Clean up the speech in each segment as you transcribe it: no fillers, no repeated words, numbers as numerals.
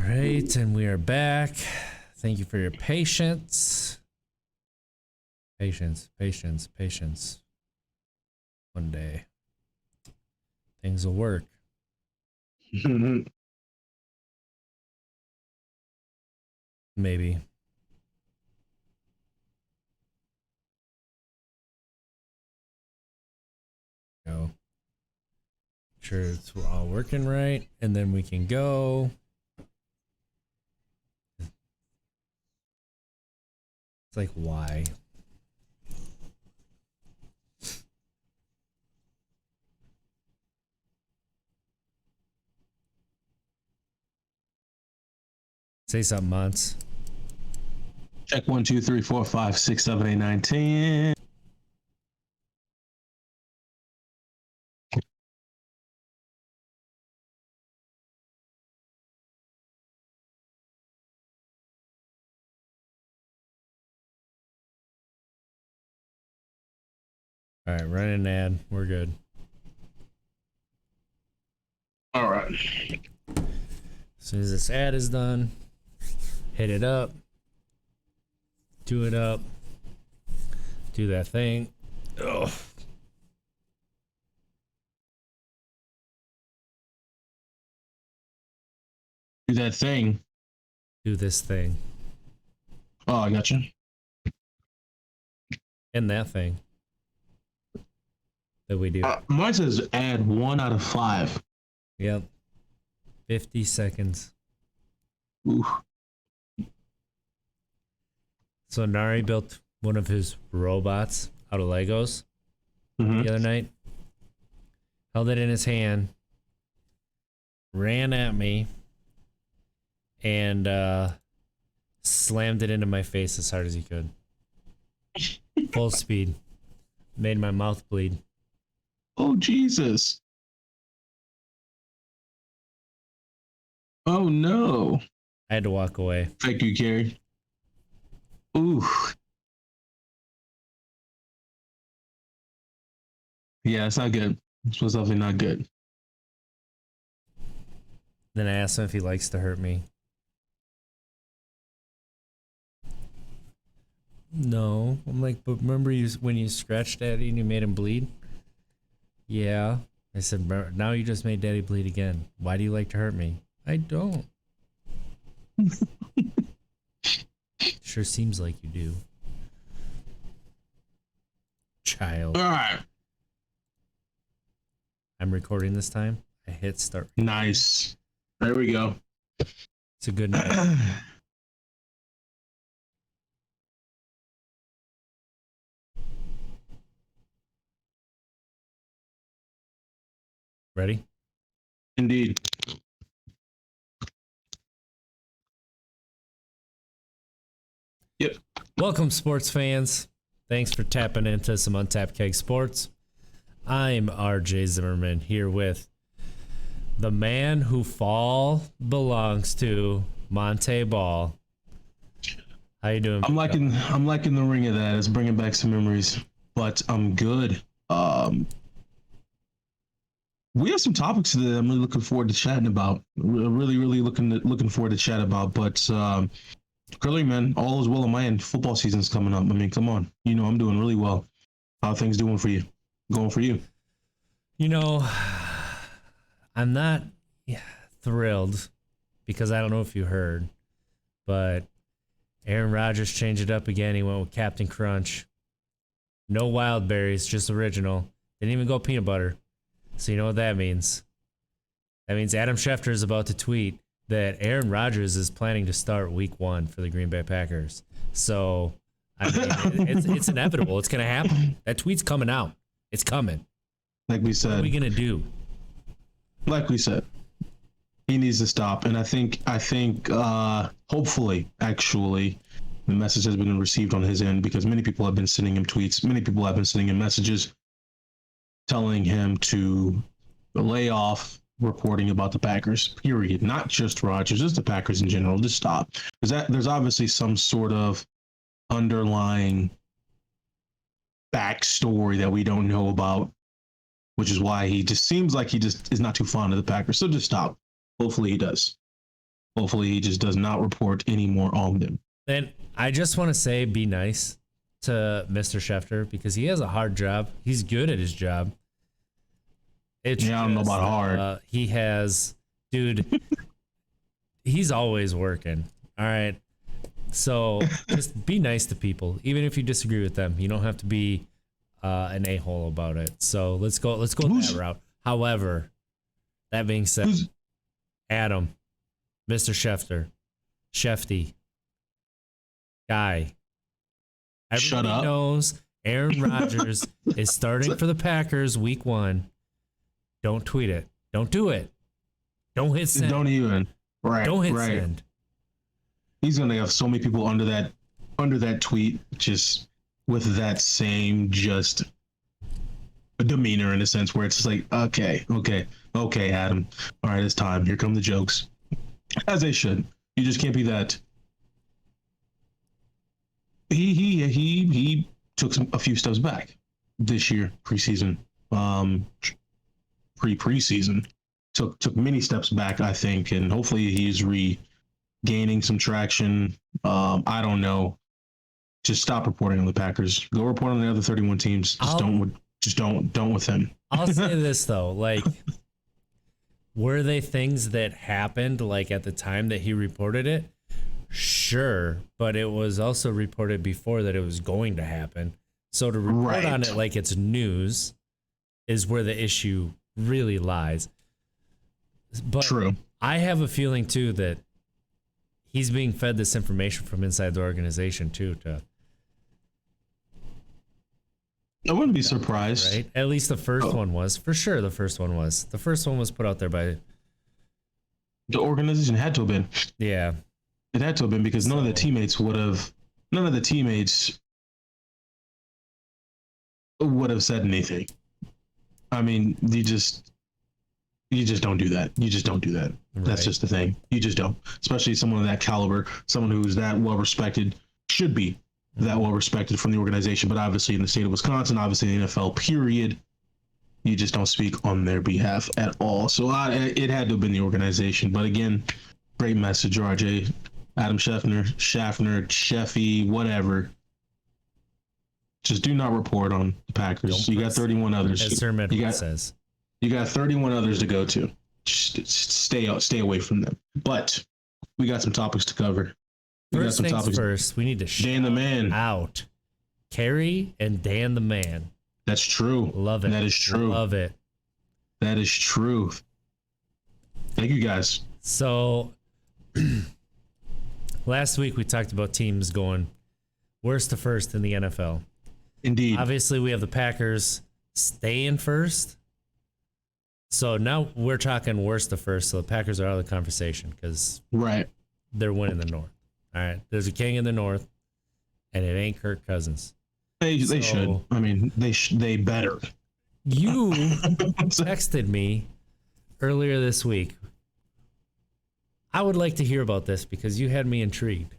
right, and we are back. Thank you for your patience. Patience. One day, things will work. Maybe. Go. Sure, it's all working right, and then we can go. It's like, why? Say something, Mons. Check 1, 2, 3, 4, 5, 6, 7, 8, 9, 10. All right, run an ad. We're good. All right. As soon as this ad is done, hit it up. Do it up. Do that thing. Ugh. Do that thing. Do this thing. Oh, I got you. And that thing. That we do. Mine says add 1 out of 5. Yep. 50 seconds. Ooh. So Nari built one of his robots out of Legos the other night. Held it in his hand. Ran at me. And slammed it into my face as hard as he could. Full speed. Made my mouth bleed. Oh, Jesus. Oh, no. I had to walk away. Thank you, Gary. Ooh. Yeah, it's not good. This was definitely not good. Then I asked him if he likes to hurt me. No. I'm like, but remember when you scratched Daddy and you made him bleed? Yeah. I said, now you just made Daddy bleed again. Why do you like to hurt me? I don't. Sure seems like you do. Child. All right. I'm recording this time. I hit start. Nice. There we go. It's a good night. Ready? Indeed. Yep. Welcome, sports fans. Thanks for tapping into some Untapped Keg Sports. I'm RJ Zimmerman here with the man who fall belongs to, Monte Ball. How you doing? I'm liking the ring of that. It's bringing back some memories, but I'm good. We have some topics that I'm really looking forward to chatting about. Really looking forward to chat about. But clearly, man, all is well on my end. Football season's coming up. I mean, come on. You know, I'm doing really well. How are things doing for you? Going for you? You know, I'm not thrilled because I don't know if you heard, but Aaron Rodgers changed it up again. He went with Captain Crunch. No wild berries, just original. Didn't even go peanut butter. So you know what that means? That means Adam Schefter is about to tweet that Aaron Rodgers is planning to start week 1 for the Green Bay Packers. So, I mean, it's inevitable. It's going to happen. That tweet's coming out. It's coming. Like we said. What are we going to do? Like we said. He needs to stop. And I think hopefully, actually, the message has been received on his end because many people have been sending him tweets. Many people have been sending him messages telling him to lay off reporting about the Packers, period. Not just Rodgers, just the Packers in general. Just stop. Because there's obviously some sort of underlying backstory that we don't know about, which is why he just seems like he just is not too fond of the Packers. So just stop. Hopefully he does. Hopefully he just does not report any more on them. And I just want to say, be nice to Mr. Schefter because he has a hard job. He's good at his job. It's I don't know about hard. He has, dude, he's always working. All right. So just be nice to people, even if you disagree with them. You don't have to be an a-hole about it. So let's go that route. However, that being said, Adam, Mr. Schefter, Shefty, guy. Everybody Shut up. knows Aaron Rodgers is starting for the Packers week 1. Don't tweet it. Don't do it. Don't hit send. Don't even. Right. Don't hit right. send. He's gonna have so many people under that tweet, just with that same just demeanor in a sense where it's just like, okay, Adam. All right, it's time. Here come the jokes. As they should. You just can't be that. He took a few steps back this year, preseason. Preseason took many steps back, I think, and hopefully he's regaining some traction. I don't know. Just stop reporting on the Packers. Go report on the other 31 teams. Don't with him. I'll say this though, like, were they things that happened like at the time that he reported it? Sure, but it was also reported before that it was going to happen. So to report on it like it's news is where the issue really lies. But True. I have a feeling too that he's being fed this information from inside the organization too. I wouldn't be surprised. Right? At least the first one was. For sure the first one was. The first one was put out there by the organization. Had to have been. Yeah. It had to have been because none of the teammates would have said anything. I mean, you just don't do that. You just don't do that. Right. That's just the thing. You just don't. Especially someone of that caliber, someone who's that well respected, should be that well respected from the organization. But obviously in the state of Wisconsin, obviously in the NFL, period, you just don't speak on their behalf at all. So it had to have been the organization. But again, great message, RJ. Adam Schefter, Sheffy, whatever. Just do not report on the Packers. You got 31 others. As Sir Medwin says. You got 31 others to go to. Just stay away from them. But we got some topics to cover. First things first, we need to shout the man out Carrie and Dan the man. That's true. Love it. That is true. Love it. That is true. Thank you guys. So last week we talked about teams going worst to first in the NFL. Indeed. Obviously we have the Packers staying first. So now we're talking worst to first. So the Packers are out of the conversation because they're winning the North. All right. There's a king in the North, and it ain't Kirk Cousins. They should. I mean, they better. You texted me earlier this week. I would like to hear about this because you had me intrigued.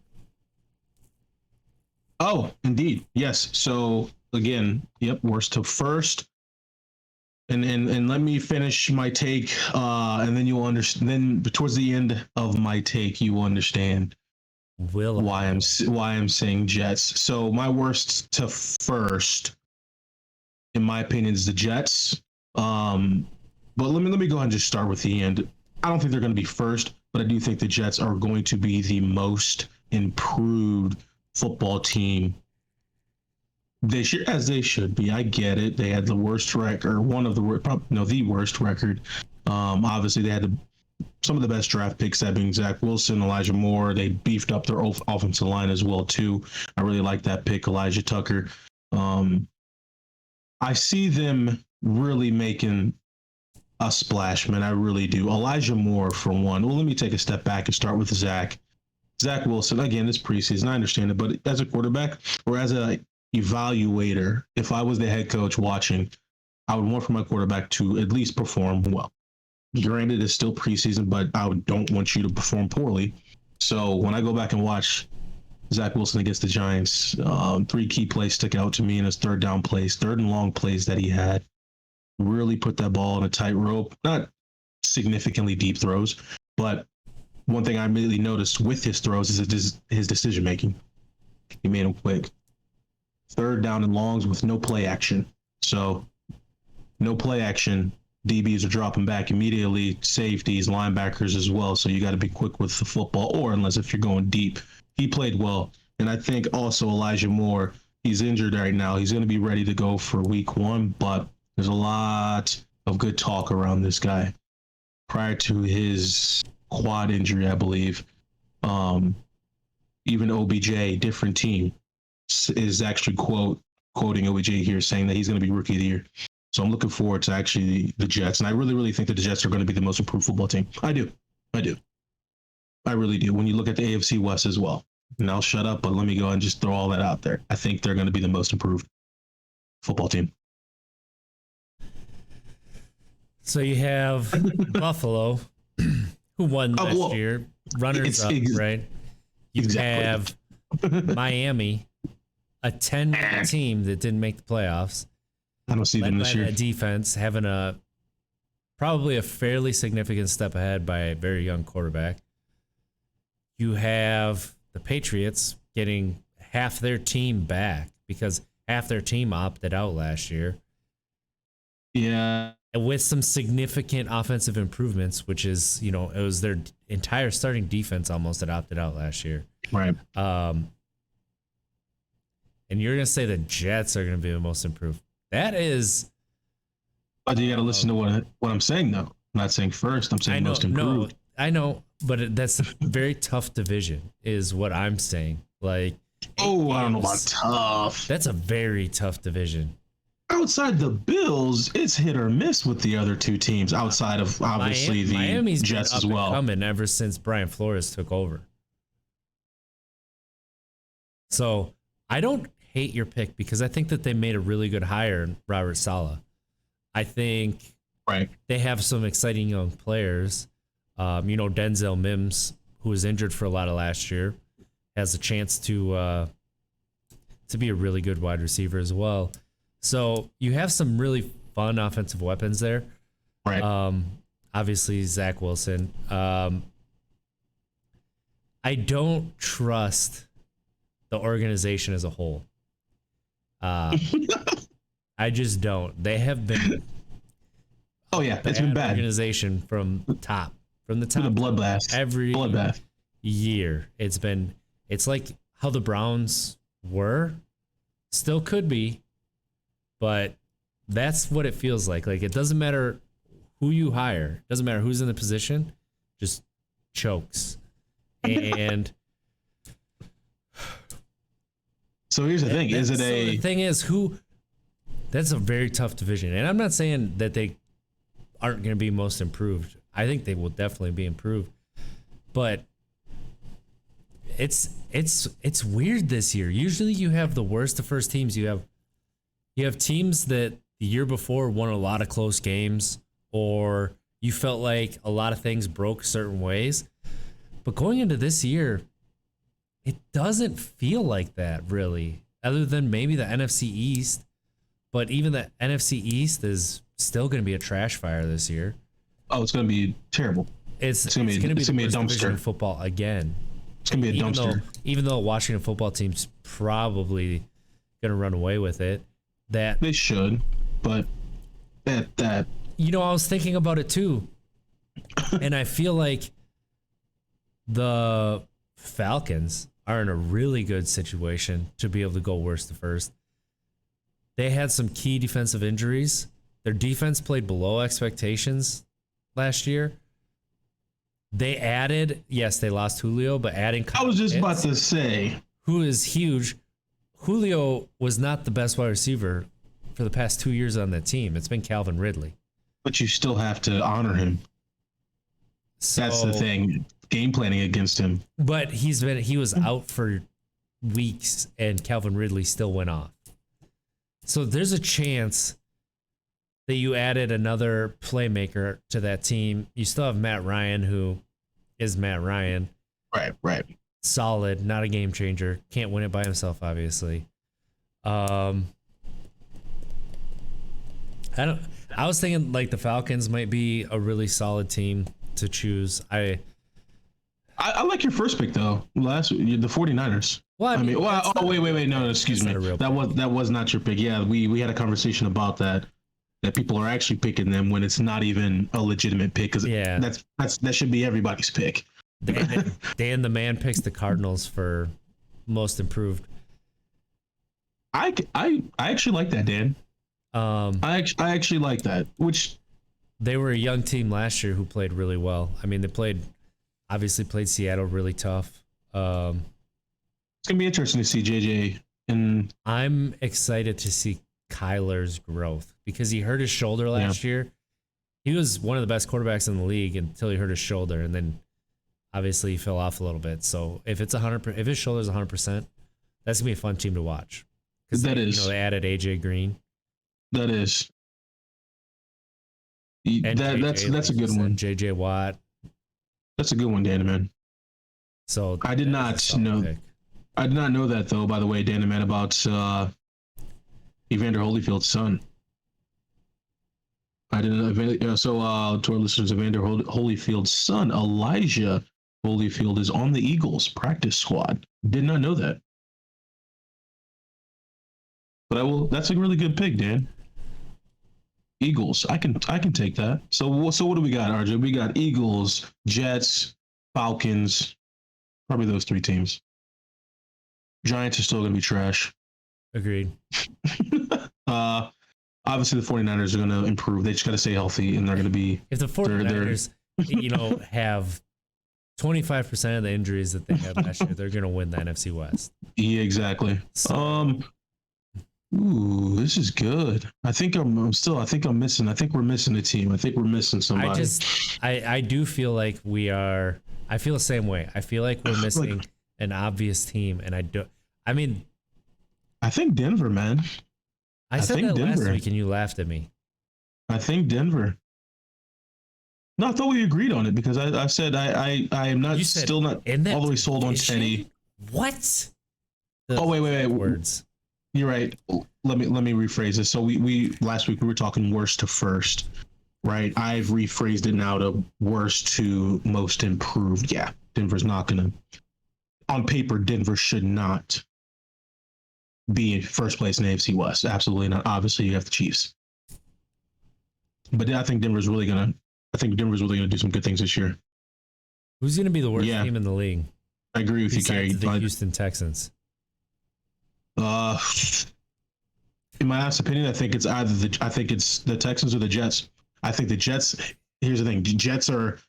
Oh, indeed. Yes. So again, worst to first. And let me finish my take, and then you'll understand. Then towards the end of my take, you will understand why I'm saying Jets. So my worst to first, in my opinion, is the Jets. But let me go ahead and just start with the end. I don't think they're going to be first, but I do think the Jets are going to be the most improved football team this year, as they should be. I get it. They had the worst record, the worst record. Obviously, they had some of the best draft picks, that being Zach Wilson, Elijah Moore. They beefed up their offensive line as well, too. I really like that pick, Elijah Tucker. I see them really making a splash, man. I really do. Elijah Moore, for one. Well, let me take a step back and start with Zach Wilson. Again, it's preseason. I understand it. But as a quarterback or as a evaluator, if I was the head coach watching, I would want for my quarterback to at least perform well. Granted, it's still preseason, but I don't want you to perform poorly. So when I go back and watch Zach Wilson against the Giants, 3 key plays stick out to me in his third and long plays that he had. Really put that ball in a tight rope. Not significantly deep throws, but one thing I immediately noticed with his throws is his decision making. He made them quick. Third down and longs with no play action. So no play action. DBs are dropping back immediately. Safeties, linebackers as well. So you got to be quick with the football, or unless if you're going deep. He played well. And I think also Elijah Moore, he's injured right now. He's going to be ready to go for week 1, but there's a lot of good talk around this guy. Prior to his quad injury, I believe, even OBJ, different team, is actually quoting OBJ here, saying that he's going to be rookie of the year. So I'm looking forward to actually the Jets, and I really, really think that the Jets are going to be the most improved football team. I do. I really do. When you look at the AFC West as well. And I'll shut up, but let me go and just throw all that out there. I think they're going to be the most improved football team. So you have Buffalo, who won last year, runners up, right? You have Miami, a 10 team that didn't make the playoffs. I don't see them this year. Defense having probably a fairly significant step ahead by a very young quarterback. You have the Patriots getting half their team back because half their team opted out last year. Yeah. And with some significant offensive improvements, which is, it was their entire starting defense almost that opted out last year. Right. And you're going to say the Jets are going to be the most improved. That is. But you got to listen to what I'm saying, though. I'm not saying first. I'm saying most improved. No, I know, but that's a very tough division, is what I'm saying. Like, I don't know about tough. That's a very tough division. Outside the Bills, it's hit or miss with the other two teams. Outside of obviously Miami's the Jets been up as well. And coming ever since Brian Flores took over. So I don't hate your pick because I think that they made a really good hire in Robert Saleh. I think they have some exciting young players. Denzel Mims, who was injured for a lot of last year, has a chance to be a really good wide receiver as well. So you have some really fun offensive weapons there. Right. Obviously, Zach Wilson. I don't trust the organization as a whole. I just don't. They have been. Oh yeah, it's been bad. Organization from the top. It's been a bloodbath. Every year, it's like how the Browns were, still could be, but that's what it feels like. Like, it doesn't matter who you hire, doesn't matter who's in the position, just chokes. And so here's the thing: the thing is that's a very tough division, and I'm not saying that they aren't going to be most improved. I think they will definitely be improved, but it's weird this year. Usually, you have the worst of first teams. You have teams that the year before won a lot of close games, or you felt like a lot of things broke certain ways. But going into this year, it doesn't feel like that really, other than maybe the NFC East. But even the NFC East is still going to be a trash fire this year. Oh, it's going to be terrible. It's going to be a dumpster in football again. It's going to be a dumpster. Even though Washington football team's probably going to run away with it, that they should, but that I was thinking about it too, and I feel like the Falcons are in a really good situation to be able to go worst to first. They had some key defensive injuries. Their defense played below expectations last year. They added, yes, they lost Julio, but adding I was just about to say, who is huge. Julio was not the best wide receiver for the past 2 years on that team. It's been Calvin Ridley. But you still have to honor him. That's the thing. Game planning against him. But he was out for weeks, and Calvin Ridley still went off. So there's a chance that you added another playmaker to that team. You still have Matt Ryan, who is Matt Ryan. Right. Solid, not a game changer. Can't win it by himself, obviously. I was thinking like the Falcons might be a really solid team to choose. I like your first pick though. The 49ers. Well, I mean, wait. No, excuse me. That was not your pick. Yeah, we had a conversation about that people are actually picking them when it's not even a legitimate pick, because that should be everybody's pick. Dan the man picks the Cardinals for most improved. I actually like that, Dan. I actually like that. Which they were a young team last year who played really well. I mean, they obviously played Seattle really tough. It's gonna be interesting to see JJ, and I'm excited to see Kyler's growth because he hurt his shoulder last year. He was one of the best quarterbacks in the league until he hurt his shoulder, and then obviously he fell off a little bit. So if it's if his shoulder's 100%, that's gonna be a fun team to watch. Because they added AJ Green. That is. That's a good one. JJ Watt. That's a good one, Dan man. So I did not know. I did not know that though. By the way, Dan man, about Evander Holyfield's son. I didn't know. So to our listeners, Evander Holyfield's son, Elijah Holyfield, is on the Eagles practice squad. Did not know that. But that's a really good pick, Dan. Eagles. I can take that. So what do we got, RJ? We got Eagles, Jets, Falcons. Probably those three teams. Giants are still going to be trash. Agreed. Obviously, the 49ers are going to improve. They just got to stay healthy, and they're going to be... If the 49ers, have 25% of the injuries that they had last year, they're going to win the NFC West. Yeah, exactly. So, this is good. I think we're missing a team. I think we're missing somebody. I do feel like we are... I feel the same way. I feel like we're missing an obvious team, and I think Denver, man. I said that last week, and you laughed at me. I think Denver. No, I thought we agreed on it because I said I am not still not all the way sold on Teddy. What? Wait. Words. You're right. Let me rephrase this. So we last week we were talking worst to first, right? I've rephrased it now to worst to most improved. Yeah, Denver's not gonna. On paper, Denver should not be in first place in AFC West. Absolutely not. Obviously, you have the Chiefs, but I think Denver's really gonna do some good things this year. Who's gonna be the worst team in the league? I agree with you, Gary. The Houston Texans. In my honest opinion, I think it's the Texans or the Jets. I think the Jets. Here's the thing: the Jets are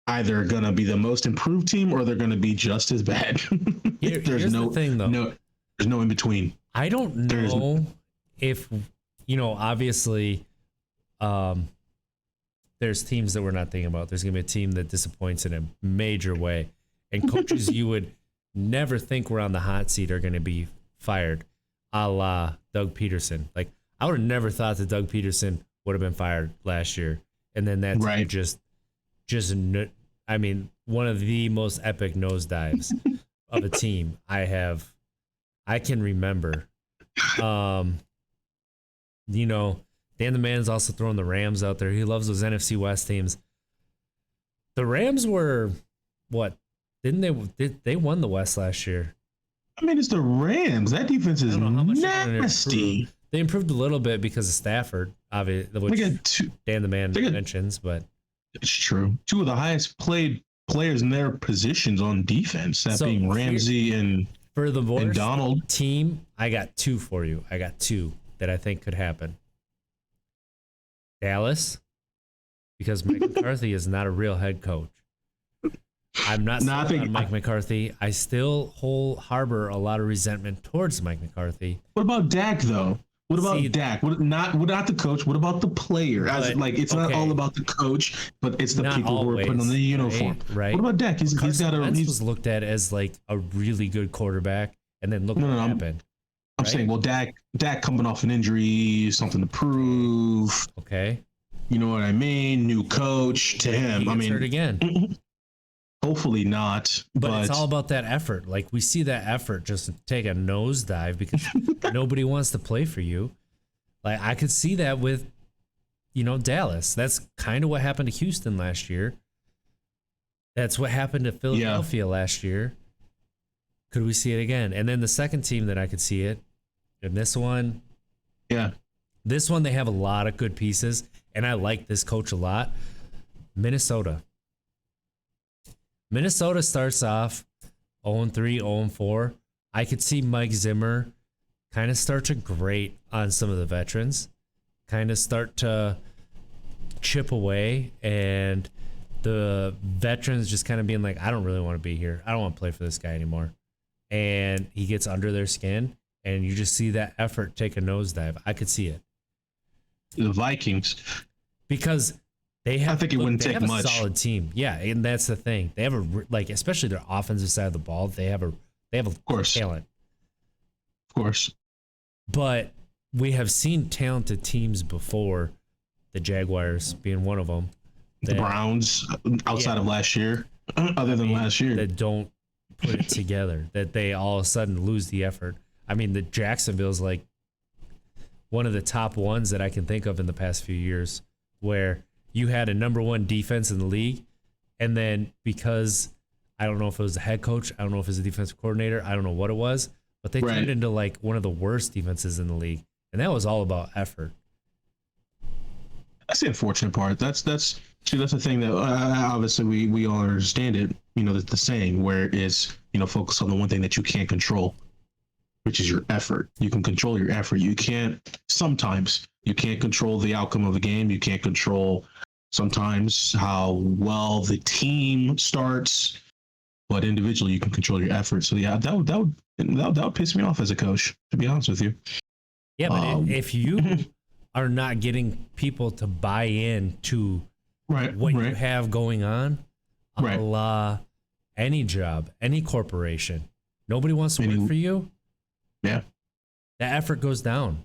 either gonna be the most improved team or they're gonna be just as bad. There's no in between. I don't know if obviously, there's teams that we're not thinking about. There's gonna be a team that disappoints in a major way, and coaches you would never think were on the hot seat are gonna be fired, a la Doug Peterson. Like, I would have never thought that Doug Peterson would have been fired last year, and then that team I mean, one of the most epic nosedives of a team I can remember. Dan the Man's also throwing the Rams out there. He loves those NFC West teams. The Rams were what? Didn't they won the West last year? I mean, it's the Rams. That defense is nasty. They improved a little bit because of Stafford, obviously, which Dan the Man mentions, but it's true. Two of the highest played players in their positions on defense, that being Ramsey and for the worst Donald team. I got two for you. I got two that I think could happen. Dallas, because Mike McCarthy is not a real head coach. I'm not sold on Mike McCarthy. I still harbor a lot of resentment towards Mike McCarthy. What about Dak, though? What about Dak? Not the coach. What about the player? It's not all about the coach, but it's the people who are putting on the uniform. Right? What about Dak? He was looked at as like a really good quarterback, and then look what happened. I'm saying, well, Dak coming off an injury, something to prove. Okay. You know what I mean? New coach to him. He gets hurt again. Hopefully not. But it's all about that effort. Like, we see that effort just take a nosedive because nobody wants to play for you. Like, I could see that with, Dallas. That's kind of what happened to Houston last year. That's what happened to Philadelphia last year. Could we see it again? And then the second team that I could see it, and this one, this one they have a lot of good pieces, and I like this coach a lot. Minnesota. Minnesota starts off 0-3, 0-4. I could see Mike Zimmer kind of start to grate on some of the veterans, kind of start to chip away, and the veterans just kind of being like, I don't really want to be here. I don't want to play for this guy anymore. And he gets under their skin, and you just see that effort take a nosedive. I could see it. The Vikings. Because they have, I think it wouldn't take much. A solid team. Yeah, and that's the thing. They have especially their offensive side of the ball, they have a of course talent. Of course. But we have seen talented teams before, the Jaguars being one of them. The Browns outside of last year, other than last year. That don't put it together, that they all of a sudden lose the effort. I mean, the Jacksonville's like one of the top ones that I can think of in the past few years, where you had a number one defense in the league, and then because I don't know if it was the head coach, I don't know if it was a defensive coordinator, I don't know what it was, but they turned into like one of the worst defenses in the league, and that was all about effort. That's the unfortunate part. That's the thing that obviously we all understand it. You know, the saying where it's, you know, focus on the one thing that you can't control, which is your effort. You can control your effort. Sometimes you can't control the outcome of a game. You can't control sometimes how well the team starts, but individually you can control your effort. So yeah, that would piss me off as a coach, to be honest with you. Yeah, but if you are not getting people to buy in to what you have going on, a la any job, any corporation, nobody wants to work for you. Yeah, that effort goes down.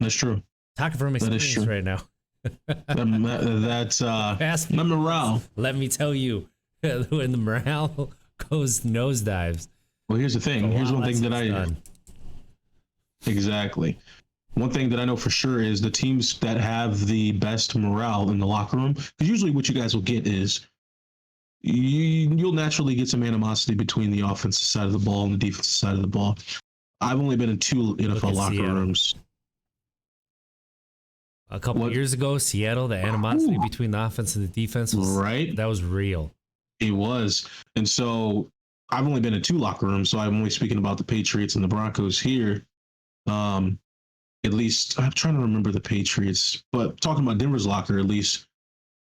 That's true. Talking from experience right now. That's my morale. Let me tell you, when the morale goes nosedives. Well, here's the thing. Here's one thing that exactly. One thing that I know for sure is the teams that have the best morale in the locker room, because usually what you guys will get is you'll naturally get some animosity between the offensive side of the ball and the defensive side of the ball. I've only been in 2 NFL locker rooms. A couple of years ago, Seattle, the animosity between the offense and the defense was that was real. It was. And so I've only been in 2 locker rooms, so I'm only speaking about the Patriots and the Broncos here. At least I'm trying to remember the Patriots, but talking about Denver's locker, at least,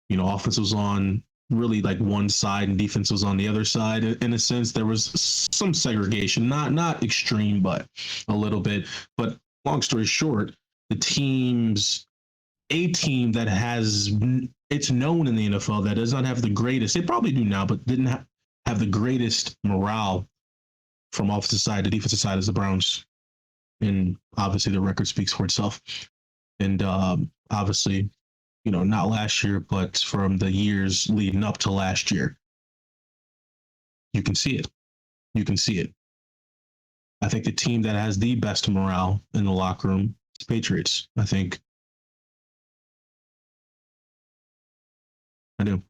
you know, offense was on really like one side and defense was on the other side. In a sense, there was some segregation, not extreme, but a little bit. But long story short, a team that it's known in the NFL that does not have the greatest, they probably do now, but didn't have the greatest morale from offensive side to defensive side as the Browns. And obviously the record speaks for itself. And obviously, you know, not last year, but from the years leading up to last year, you can see it. You can see it. I think the team that has the best morale in the locker room is the Patriots. I think. I do.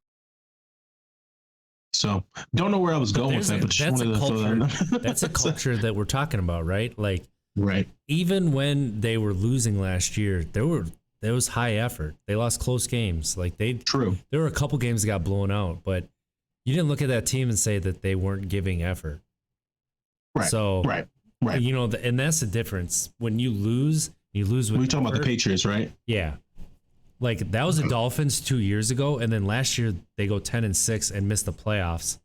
So don't know where I was going with that, but just wanted to throw that. That's a culture that we're talking about, right? Like, right. Even when they were losing last year, there was high effort. They lost close games. Like True. There were a couple games that got blown out, but you didn't look at that team and say that they weren't giving effort. Right. So right. You know, and that's the difference. When you lose with. We're talking about the Patriots, right? Yeah. Like that was the Dolphins 2 years ago, and then last year they go 10-6 and miss the playoffs.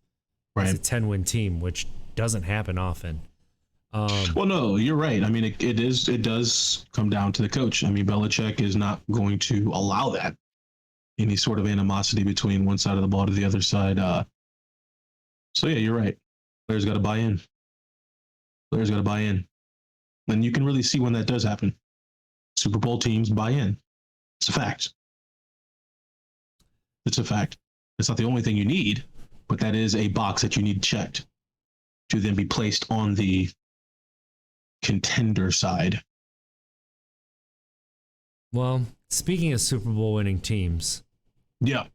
Right. As a 10-win team, which doesn't happen often. Well, no, you're right. I mean, it does come down to the coach. I mean, Belichick is not going to allow that, any sort of animosity between one side of the ball to the other side. So yeah, you're right. Players got to buy in. And you can really see when that does happen. Super Bowl teams buy in. It's a fact. It's not the only thing you need, but that is a box that you need checked to then be placed on the contender side. Well, speaking of Super Bowl winning teams, Yeah.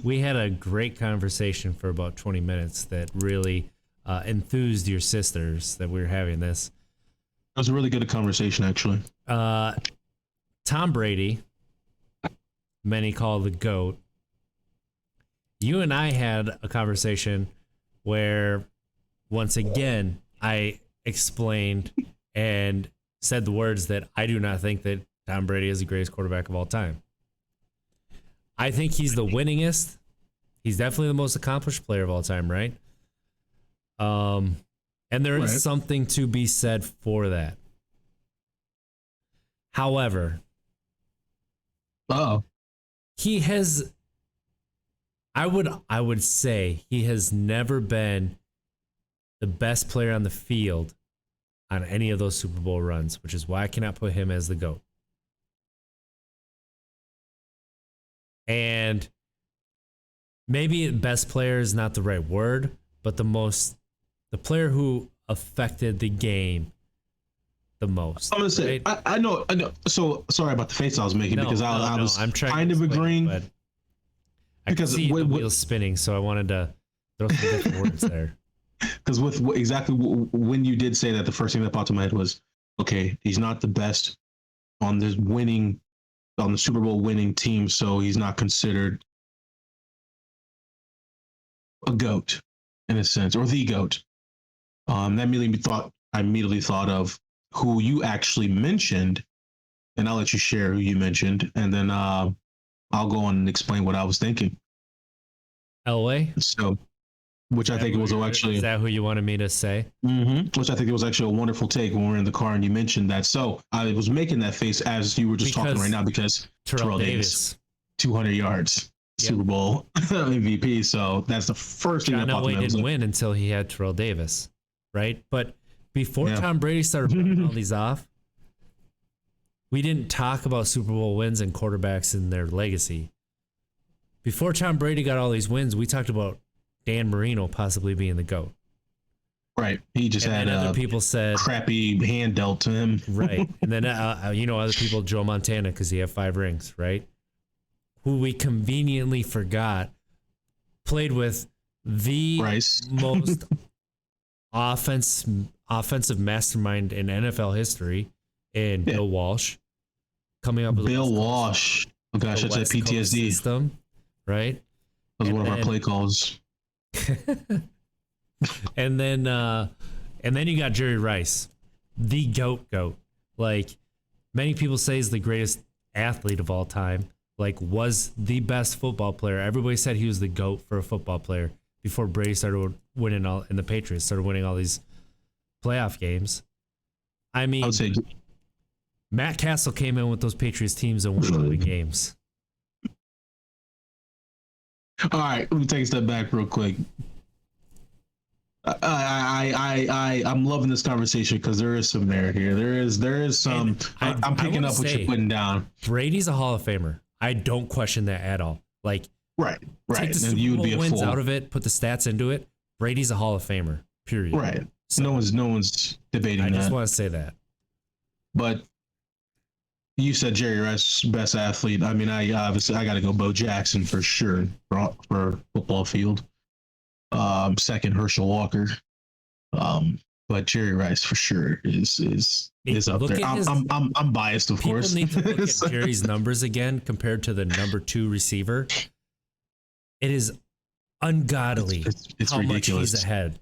We had a great conversation for about 20 minutes that really enthused your sisters that we were having this. It was a really good conversation, actually. Tom Brady, many call the GOAT. You and I had a conversation where, once again, I explained and said the words that I do not think that Tom Brady is the greatest quarterback of all time. I think he's the winningest. He's definitely the most accomplished player of all time, right? And there is something to be said for that. However, he has, I would say he has never been the best player on the field on any of those Super Bowl runs, which is why I cannot put him as the GOAT. And maybe best player is not the right word, but the player who affected the game the most. I'm gonna say, right? I know. So sorry about the face I was making because I was kind of agreeing. But I can see the wheels spinning, so I wanted to throw some different words there. Because when you did say that, the first thing that popped in my head was, okay, he's not the best on the Super Bowl winning team, so he's not considered a GOAT in a sense, or the GOAT. I immediately thought of who you actually mentioned, and I'll let you share who you mentioned, and then I'll go on and explain what I was thinking. Elway? So, which I think it was actually... Is that who you wanted me to say? Mm-hmm. Which I think it was actually a wonderful take when we were in the car and you mentioned that. So I was making that face as you were just talking right now because Terrell Davis, 200 yards, Super Bowl MVP. So that's the first thing that popped in my head. Elway didn't win until he had Terrell Davis, right? But before Tom Brady started putting all these off, we didn't talk about Super Bowl wins and quarterbacks and their legacy. Before Tom Brady got all these wins, we talked about Dan Marino possibly being the GOAT. Right. He just had other people said crappy hand dealt to him. Right. And then, other people, Joe Montana, because he had 5 rings, right? Who we conveniently forgot played with the most offensive mastermind in NFL history in Bill Walsh. Coming up with Bill Walsh. Oh gosh, that's a PTSD system, right? That was one of our play calls. and then you got Jerry Rice, the GOAT. Like many people say is the greatest athlete of all time. Like was the best football player. Everybody said he was the GOAT for a football player before Brady started winning and the Patriots started winning all these playoff games. I mean, I would say Matt Castle came in with those Patriots teams and won the games. All right, let me take a step back real quick. I'm loving this conversation because there is some merit here. There is some. I'm picking up what you're putting down. Brady's a Hall of Famer. I don't question that at all. Like right. Take the Super Bowl wins out of it, put the stats into it. Brady's a Hall of Famer. Period. Right. So, no one's debating that. I just want to say that. But you said Jerry Rice, best athlete. I mean, I obviously got to go Bo Jackson for sure for football field. Second Herschel Walker. But Jerry Rice for sure is up there. I'm biased, of course. People need to look at Jerry's numbers again compared to the number 2 receiver. It is ungodly it's how ridiculous. Much he's ahead.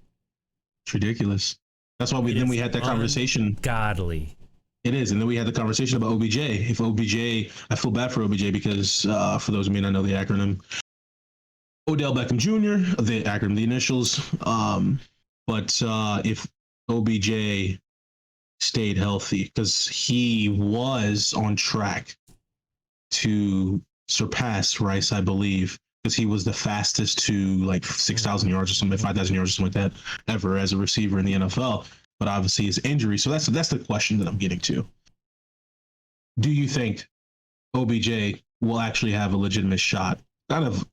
It's ridiculous. That's why we had that conversation. Godly. It is, and then we had the conversation about OBJ. If OBJ, I feel bad for OBJ because for those of you that know the acronym, Odell Beckham Jr., the acronym, the initials. But if OBJ stayed healthy, because he was on track to surpass Rice, I believe, because he was the fastest to like 6,000 yards or something, 5,000 yards or something like that ever as a receiver in the NFL. But obviously his injury. So that's the question that I'm getting to. Do you think OBJ will actually have a legitimate shot? Kind of,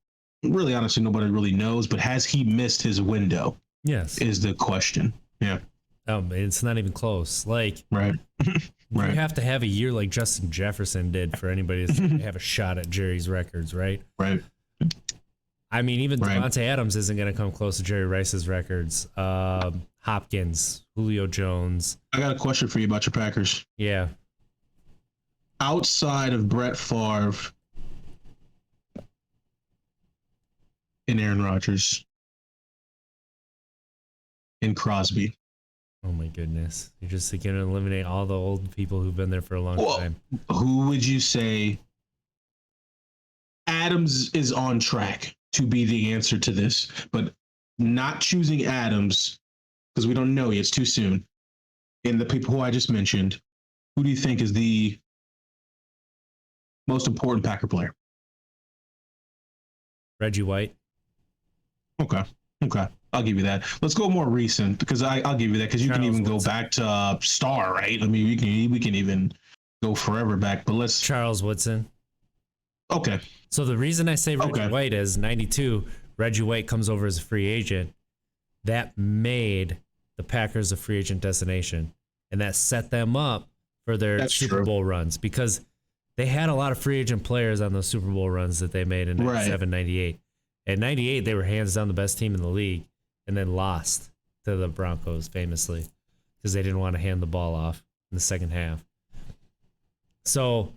really, honestly, nobody really knows. But has he missed his window? Yes, is the question. Yeah. It's not even close. Like, right. You have to have a year like Justin Jefferson did for anybody to have a shot at Jerry's records, right? Right. I mean, even Right. Devontae Adams isn't going to come close to Jerry Rice's records. Hopkins, Julio Jones. I got a question for you about your Packers. Yeah. Outside of Brett Favre and Aaron Rodgers and Crosby. Oh, my goodness. You're just going to eliminate all the old people who've been there for a long time. Who would you say Adams is on track to be the answer to this, but not choosing Adams because we don't know yet, it's too soon. And the people who I just mentioned, who do you think is the most important Packer player? Reggie White. Okay. I'll give you that. Let's go more recent because I'll give you that because you can even go back to Star, right? I mean, we can even go forever back, but let's Charles Woodson. Okay. So the reason I say Reggie White is 92, Reggie White comes over as a free agent. That made the Packers a free agent destination, and that set them up for their Super Bowl runs because they had a lot of free agent players on those Super Bowl runs that they made in 97, 98. In 98, they were hands down the best team in the league and then lost to the Broncos famously because they didn't want to hand the ball off in the second half. So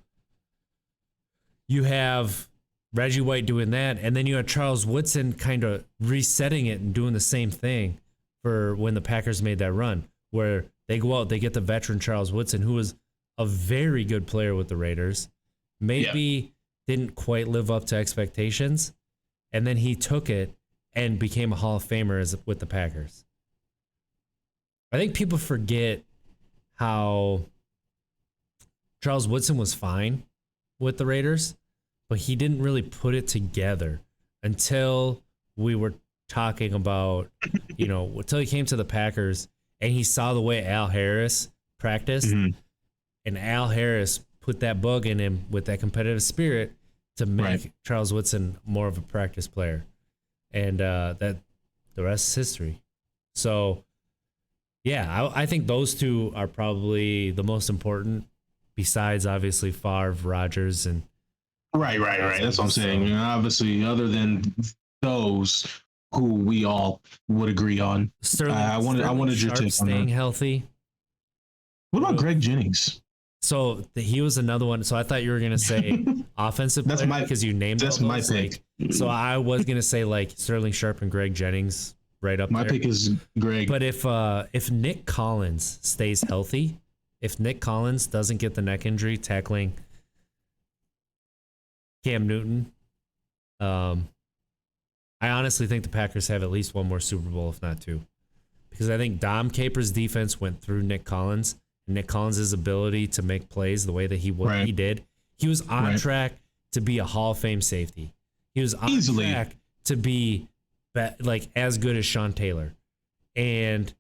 you have Reggie White doing that, and then you have Charles Woodson kind of resetting it and doing the same thing for when the Packers made that run, where they go out, they get the veteran Charles Woodson, who was a very good player with the Raiders, maybe didn't quite live up to expectations, and then he took it and became a Hall of Famer with the Packers. I think people forget how Charles Woodson was fine with the Raiders, but he didn't really put it together until we were talking about, until he came to the Packers and he saw the way Al Harris practiced, and Al Harris put that bug in him with that competitive spirit to make Charles Woodson more of a practice player. And that the rest is history. So, yeah, I think those two are probably the most important, besides obviously Favre, Rodgers, and Right. That's what I'm saying. And obviously, other than those who we all would agree on, I wanted your take on staying that. healthy. What about Greg Jennings? So he was another one. So I thought you were gonna say offensive player because you named. That's my pick. So I was gonna say like Sterling Sharp and Greg Jennings right up. My pick is Greg. But if Nick Collins stays healthy, if Nick Collins doesn't get the neck injury tackling Cam Newton, I honestly think the Packers have at least one more Super Bowl, if not two, because I think Dom Capers' defense went through Nick Collins. Nick Collins' ability to make plays the way that he did. He was on track to be a Hall of Fame safety. He was on track to be like as good as Sean Taylor. And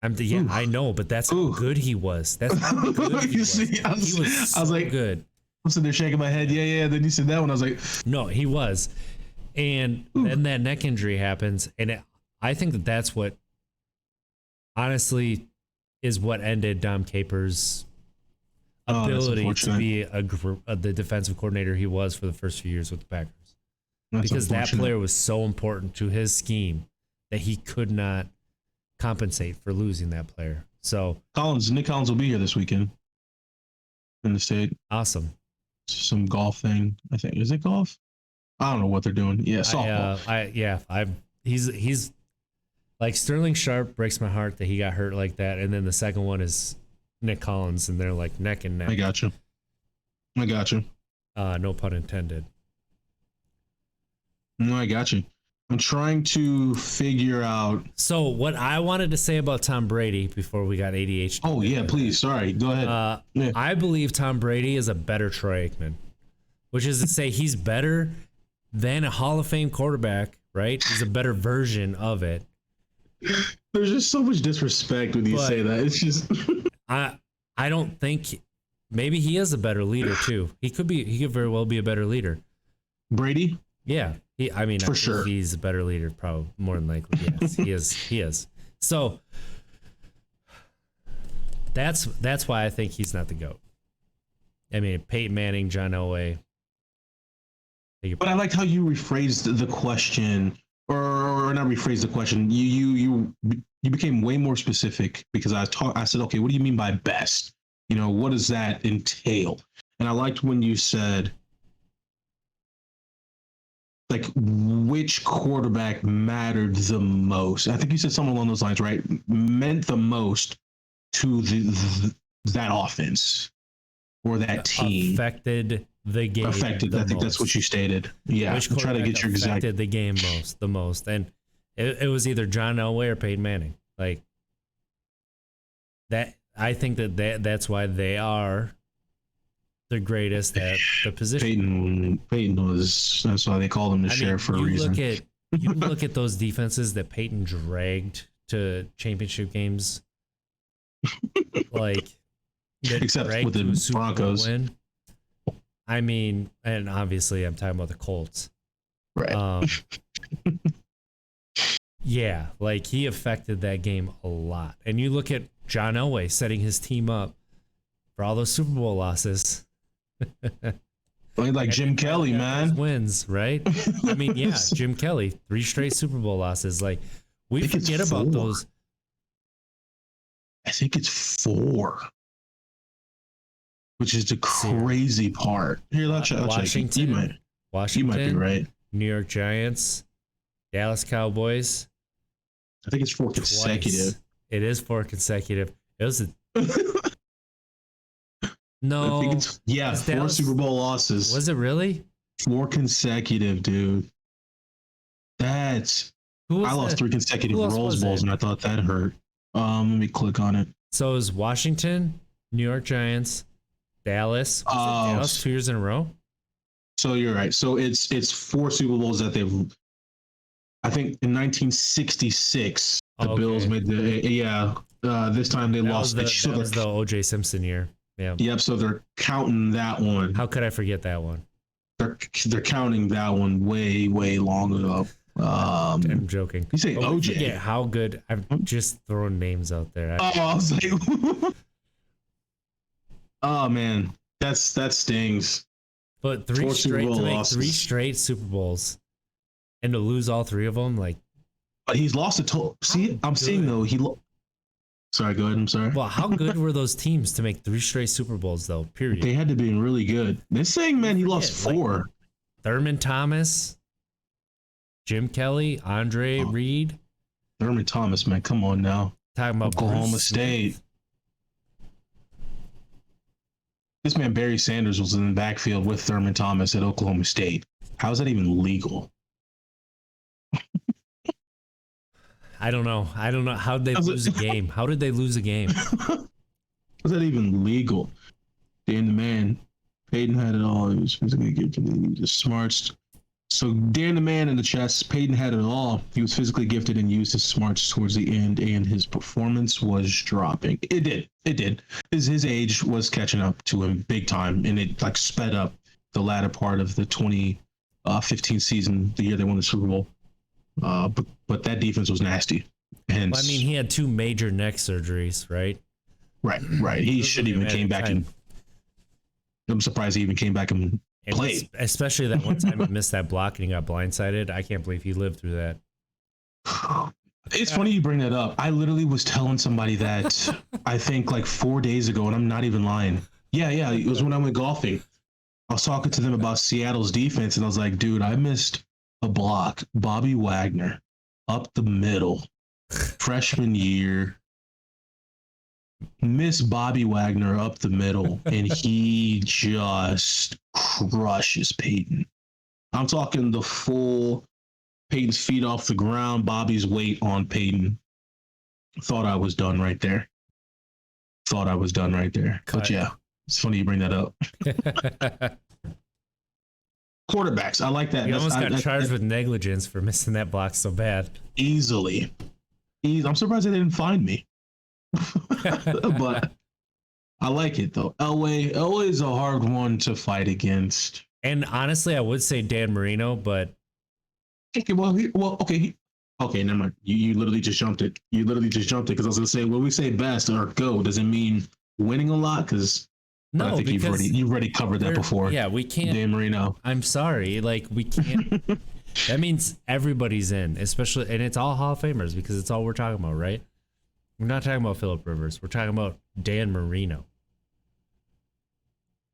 I know, but that's how good he was. That's how good he was. See, I was like good. I'm sitting there shaking my head. Yeah. Then you said that one. I was like, no, he was. And then that neck injury happens. And I think that's what, honestly, is what ended Dom Capers' ability to be the defensive coordinator he was for the first few years with the Packers. Because that player was so important to his scheme that he could not compensate for losing that player. So Nick Collins will be here this weekend in the state. Awesome. Some golf thing, I think. Is it golf? I don't know what they're doing. Yeah, softball. He's like Sterling Sharp breaks my heart that he got hurt like that, and then the second one is Nick Collins, and they're like neck and neck. I got you. No pun intended. No, I got you. I'm trying to figure out. So what I wanted to say about Tom Brady before we got ADHD. Oh yeah, please. Sorry, go ahead. I believe Tom Brady is a better Troy Aikman, which is to say he's better than a Hall of Fame quarterback, right? He's a better version of it. There's just so much disrespect when you say that. It's just I don't think maybe he is a better leader too. He could very well be a better leader. Brady? Yeah. For sure. He's a better leader, probably more than likely. Yes, he is. So that's why I think he's not the GOAT. I mean, Peyton Manning, John Elway, But I liked how you rephrased the question, or not rephrased the question. You became way more specific because I said, okay, what do you mean by best? What does that entail? And I liked when you said, like, which quarterback mattered the most. I think you said something along those lines, right? Meant the most to that offense or that team. Affected the game. I think that's what you stated. Yeah, Which try to get your exact. Affected the game the most, and it was either John Elway or Peyton Manning. Like that, I think that's why they are the greatest at the position. Peyton was. That's why they call him the sheriff for a reason. You look at those defenses that Peyton dragged to championship games, like except with the Broncos. Win. I mean, and obviously I'm talking about the Colts. Right. Yeah, like he affected that game a lot. And you look at John Elway setting his team up for all those Super Bowl losses. Like Jim Kelly, man. Wins, right? I mean, yeah, Jim Kelly, 3 straight Super Bowl losses. Like, we forget about those. I think it's 4. Which is the crazy part. Here, I'll check. Washington. You might be right. New York Giants, Dallas Cowboys. I think it's 4 consecutive. It is 4 consecutive. It was no. I think it's, 4 Dallas, Super Bowl losses. Was it really? 4 consecutive, dude. I lost 3 consecutive Rose Bowls, and I thought that hurt. Let me click on it. So it was Washington, New York Giants, Dallas. Was it Dallas 2 years in a row? So you're right. So it's 4 Super Bowls that they've. I think in 1966 the Bills made this time they lost. That was the O.J. Simpson year. Yeah. Yep. So they're counting that one. How could I forget that one? They're counting that one way long ago. I'm joking. You say O.J. Yeah. How good? I'm just throwing names out there. I was like, oh man, that stings. But 3 straight Super Bowls, and to lose all 3 of them, like. But he's lost a total. See, I'm seeing though Sorry, go ahead. I'm sorry. Well, how good were those teams to make 3 straight Super Bowls though? Period. They had to be really good. This thing, man, he lost 4. Like Thurman Thomas, Jim Kelly, Andre Reed. Thurman Thomas, man, come on now. Talking about Oklahoma State. This man Barry Sanders was in the backfield with Thurman Thomas at Oklahoma State. How is that even legal? I don't know. How did they lose a game? How did they lose a game? Was that even legal? Dan the man, Peyton had it all. He was physically gifted. He was smarts. So Dan the man in the chest, Peyton had it all. He was physically gifted and used his smarts towards the end, and his performance was dropping. It did. His age was catching up to him big time, and it like sped up the latter part of the 2015 season, the year they won the Super Bowl. But that defense was nasty. Hence, well, I mean, he had 2 major neck surgeries, right? Right. He should even came back and. I'm surprised he even came back and played. Especially that one time he missed that block and he got blindsided. I can't believe he lived through that. It's funny you bring that up. I literally was telling somebody that I think like 4 days ago, and I'm not even lying. Yeah. It was when I went golfing. I was talking to them about Seattle's defense, and I was like, dude, I missed a block. Bobby Wagner up the middle, freshman year. Miss Bobby Wagner up the middle, and he just crushes Peyton. I'm talking the full Peyton's feet off the ground, Bobby's weight on Peyton. Thought I was done right there. But yeah, it's funny you bring that up. Quarterbacks, I like that. You almost got charged with negligence for missing that block so bad. Easily. I'm surprised they didn't find me. But I like it though. Elway is a hard one to fight against. And honestly, I would say Dan Marino, but okay, never mind. You literally just jumped it. Because I was gonna say when we say best or go, does it mean winning a lot? Because But I No, think because you've already covered that before. Yeah, we can't. Dan Marino. I'm sorry, like we can't. That means everybody's in, especially, and it's all Hall of Famers because it's all we're talking about, right? We're not talking about Phillip Rivers. We're talking about Dan Marino,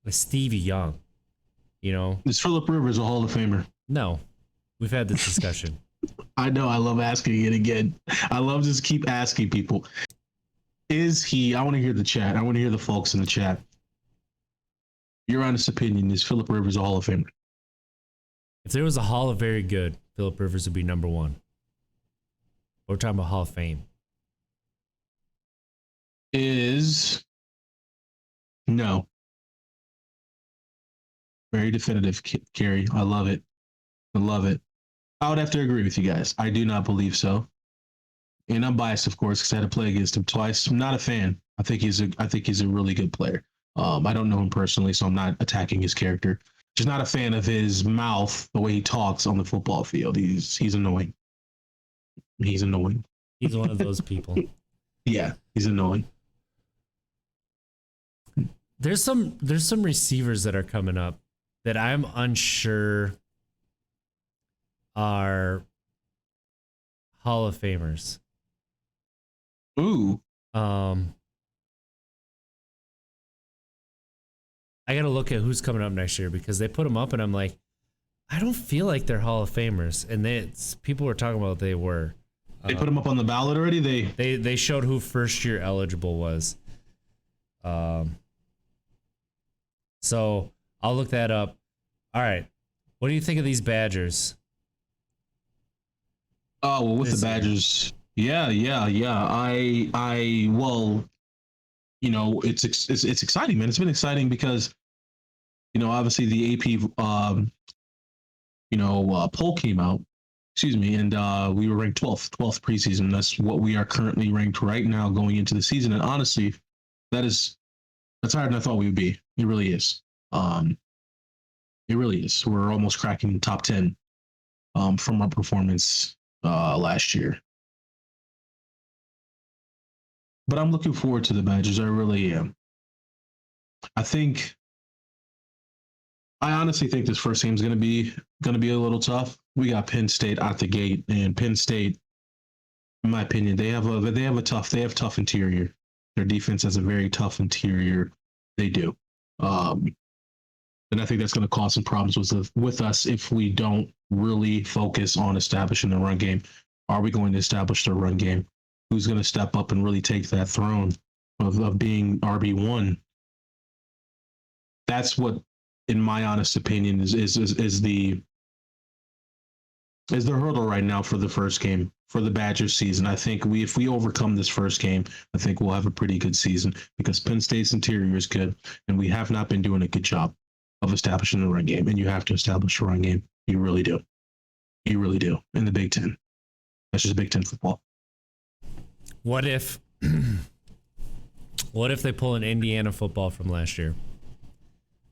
with Stevie Young. You know, Is Phillip Rivers a Hall of Famer? no, we've had this discussion. I know. I love asking it again. I love just keep asking people. Is he? I want to hear the chat. I want to hear the folks in the chat. Your honest opinion, is Phillip Rivers a Hall of Famer? If there was a Hall of Very Good, Phillip Rivers would be number one. We're talking about Hall of Fame. No. Very definitive, Carrie. I love it. I love it. I would have to agree with you guys. I do not believe so. And I'm biased, of course, because I had to play against him twice. I'm not a fan. I think he's a really good player. I don't know him personally, so I'm not attacking his character. Just not a fan of his mouth, the way he talks on the football field. He's annoying. He's annoying. He's one of those people. Yeah, he's annoying. There's some receivers that are coming up that I'm unsure are Hall of Famers. Ooh. I got to look at who's coming up next year because they put them up and I'm like, I don't feel like they're Hall of Famers. And people were talking about they were. They put them up on the ballot already? They showed who first year eligible was. So I'll look that up. All right. What do you think of these Badgers? Oh, well, with the Badgers. Yeah. Well, you know, it's exciting, man. It's been exciting because, you know, obviously the AP, poll came out, and we were ranked 12th preseason. That's what we are currently ranked right now going into the season. And honestly, that's higher than I thought we would be. It really is. It really is. We're almost cracking the top 10 from our performance last year. But I'm looking forward to the Badgers. I really am. I honestly think this first game is going to be a little tough. We got Penn State out the gate, and Penn State, in my opinion, they have tough interior. Their defense has a very tough interior. They do, and I think that's going to cause some problems with us if we don't really focus on establishing the run game. Are we going to establish the run game? Who's going to step up and really take that throne of being RB1? That's what, in my honest opinion, is the hurdle right now for the first game for the Badgers season. I think if we overcome this first game, I think we'll have a pretty good season because Penn State's interior is good, and we have not been doing a good job of establishing the run game. And you have to establish a run game. You really do. You really do. In the Big Ten, that's just Big Ten football. What if they pull an Indiana football from last year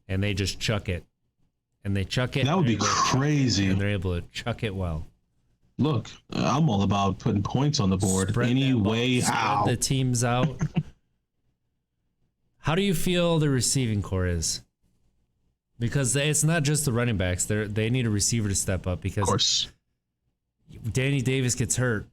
and they just chuck it? And they chuck it. That would be crazy. And they're able to chuck it well. Look, I'm all about putting points on the board. Spread the teams out. How do you feel the receiving core is? Because it's not just the running backs. They need a receiver to step up because of course. Danny Davis gets hurt.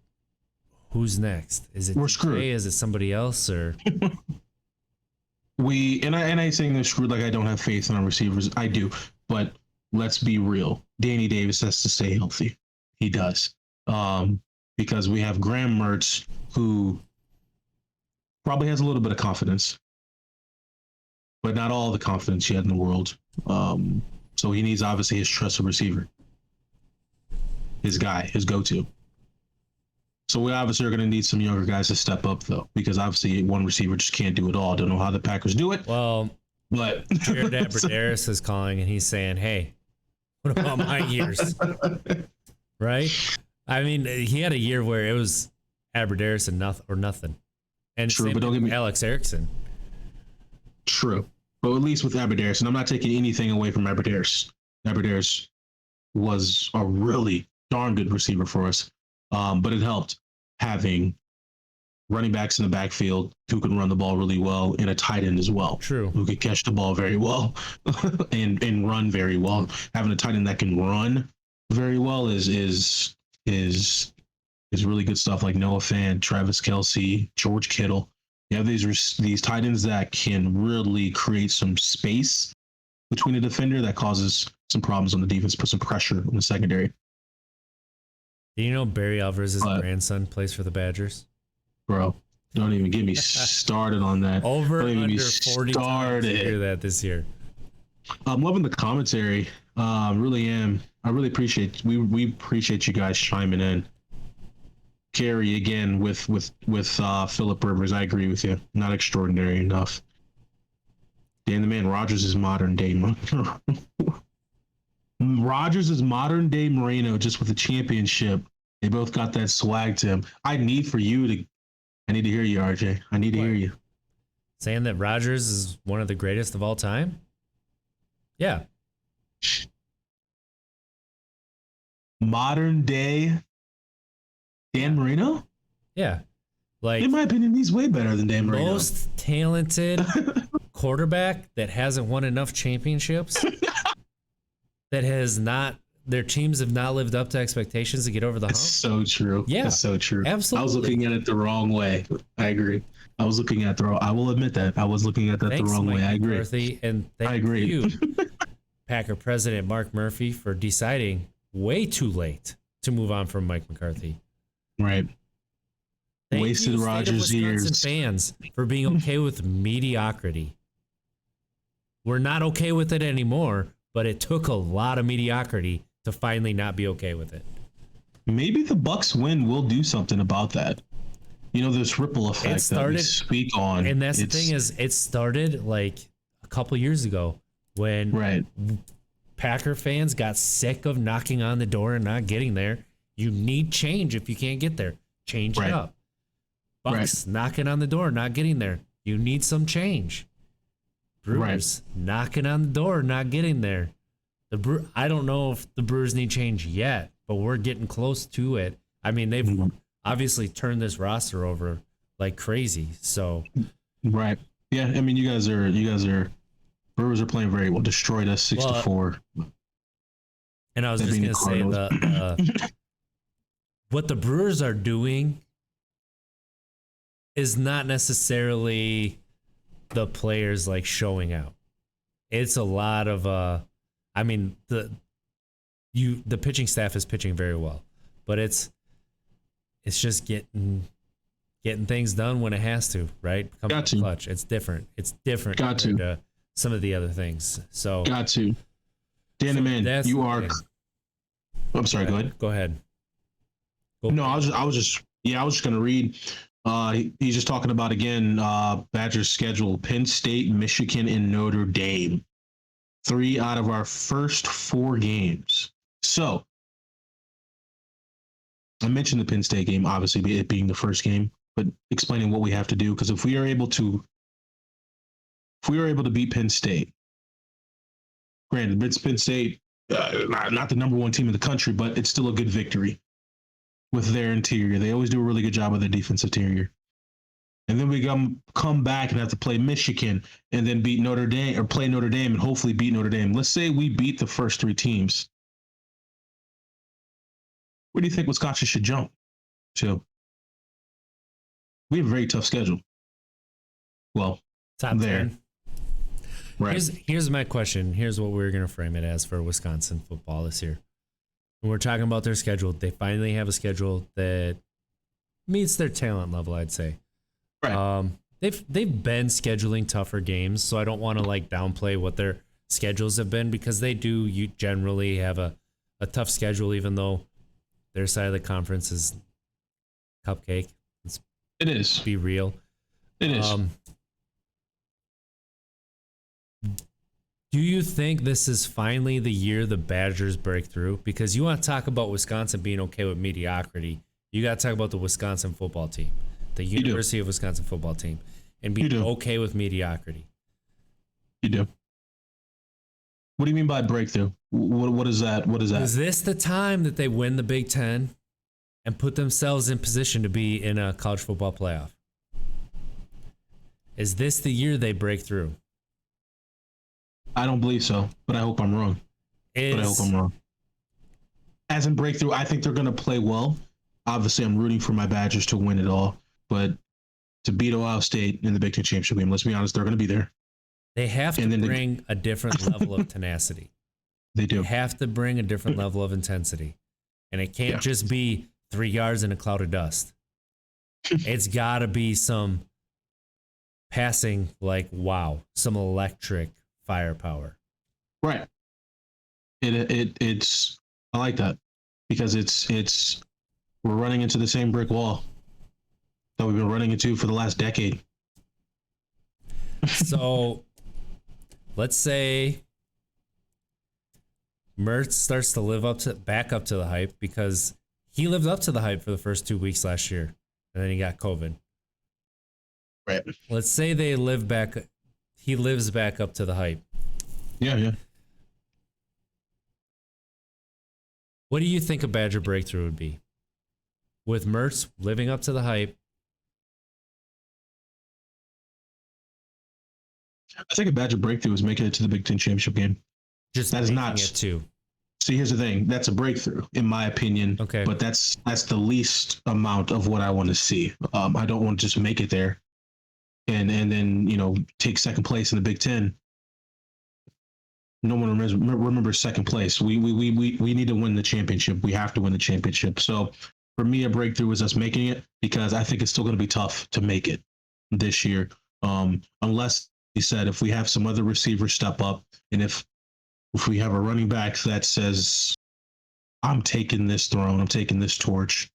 Who's next? Is it we're DJ? Screwed? Is it somebody else? Or I ain't saying they're screwed like I don't have faith in our receivers. I do, but let's be real. Danny Davis has to stay healthy. He does, because we have Graham Mertz, who probably has a little bit of confidence, but not all the confidence yet in the world. So he needs obviously his trusted receiver, his guy, his go-to. So we obviously are going to need some younger guys to step up, though, because obviously one receiver just can't do it all. Don't know how the Packers do it. Well, but Jared Abbrederis is calling, and he's saying, hey, what about my years? Right? I mean, he had a year where it was Abbrederis and nothing. And true, but don't get me Alex Erickson. True. But at least with Abbrederis, and I'm not taking anything away from Abbrederis. Abbrederis was a really darn good receiver for us. But it helped having running backs in the backfield who can run the ball really well, and a tight end as well. True. Who can catch the ball very well and run very well. Having a tight end that can run very well is really good stuff. Like Noah Fant, Travis Kelce, George Kittle. You have these tight ends that can really create some space between a defender that causes some problems on the defense, put some pressure on the secondary. Do you know Barry Alvarez's grandson plays for the Badgers? Bro, don't even get me started on that. Over don't under 40 times to hear that this year. I'm loving the commentary. Really am. I really appreciate we appreciate you guys chiming in. Carrie again with Philip Rivers. I agree with you. Not extraordinary enough. Dan the man, Rodgers is modern day. Rodgers is modern day Moreno, just with a championship. They both got that swag to him. I need to hear you, RJ. I need to hear you. Saying that Rodgers is one of the greatest of all time? Yeah. Modern day Dan Marino? Yeah. Like, in my opinion, he's way better than Dan Marino. Most talented quarterback that hasn't won enough championships, that has not, their teams have not lived up to expectations to get over the hump. It's so true. Yeah. It's so true. Absolutely. I was looking at it the wrong way. I agree. I was looking at I will admit that. I was looking at that the wrong way. I agree. McCarthy, and thank you, Packer president Mark Murphy, for deciding way too late to move on from Mike McCarthy. Right. Thank Wasted you, Rodgers' State of Wisconsin years. fans, for being okay with mediocrity. We're not okay with it anymore, but it took a lot of mediocrity to finally not be okay with it. Maybe the Bucks win will do something about that. You know, this ripple effect that we speak on. And that's the thing is, it started like a couple years ago when Packer fans got sick of knocking on the door and not getting there. You need change if you can't get there. Change it up. Bucks knocking on the door, not getting there. You need some change. Brewers knocking on the door, not getting there. I don't know if the Brewers need change yet, but we're getting close to it. I mean, they've obviously turned this roster over like crazy. So, yeah. I mean, you guys are. Brewers are playing very well. Destroyed us 6-4. And I was just gonna say what the Brewers are doing is not necessarily the players like showing out. It's a lot of I mean, the pitching staff is pitching very well, but it's just getting things done when it has to, right? Got to. Clutch. It's different. It's different. Got to. Some of the other things. So got to. Dan the man, you are. I'm sorry. Go ahead. Go ahead. No, I was just going to read. He's just talking about again Badgers schedule: Penn State, Michigan, and Notre Dame. 3 out of our first 4 games. So I mentioned the Penn State game, obviously it being the first game, but explaining what we have to do, because if we are able to beat Penn State, granted, it's Penn State, not the number 1 team in the country, but it's still a good victory with their interior. They always do a really good job with their defensive interior. And then we come back and have to play Michigan and then beat Notre Dame, or play Notre Dame and hopefully beat Notre Dame. Let's say we beat the first 3 teams. Where do you think Wisconsin should jump to? We have a very tough schedule. Well, top there. 10. Right. Here's my question. Here's what we're going to frame it as for Wisconsin football this year. When we're talking about their schedule, they finally have a schedule that meets their talent level, I'd say. Right. They've been scheduling tougher games, so I don't want to like downplay what their schedules have been, because they do generally have a tough schedule, even though their side of the conference is cupcake. It is. Be real. It is. Do you think this is finally the year the Badgers break through? Because you want to talk about Wisconsin being okay with mediocrity. You got to talk about the Wisconsin football team, the University of Wisconsin football team, and being okay with mediocrity. You do. What do you mean by breakthrough? What is that? What is that? Is this the time that they win the Big Ten and put themselves in position to be in a college football playoff? Is this the year they break through? I don't believe so, but I hope I'm wrong. As in breakthrough, I think they're going to play well. Obviously, I'm rooting for my Badgers to win it all, but to beat Ohio State in the Big Ten championship game, let's be honest, they're going to be there. They have to bring a different level of tenacity. They do. They have to bring a different level of intensity. And it can't just be 3 yards in a cloud of dust. It's got to be some passing like, wow, some electric firepower. Right. It's I like that because it's we're running into the same brick wall that we've been running into for the last decade. So let's say Mertz starts to live back up to the hype because he lived up to the hype for the first 2 weeks last year, and then he got COVID. Right. Let's say he lives back up to the hype. Yeah. What do you think a Badger breakthrough would be? With Mertz living up to the hype. I think a Badger breakthrough is making it to the Big Ten championship game. Just that is not it too. See, here's the thing. That's a breakthrough, in my opinion. Okay. But that's the least amount of what I want to see. I don't want to just make it there and then, take second place in the Big Ten. No one remembers second place. We need to win the championship. We have to win the championship. So for me, a breakthrough is us making it because I think it's still going to be tough to make it this year. Unless, he said, if we have some other receivers step up and if we have a running back that says, I'm taking this throne, I'm taking this torch,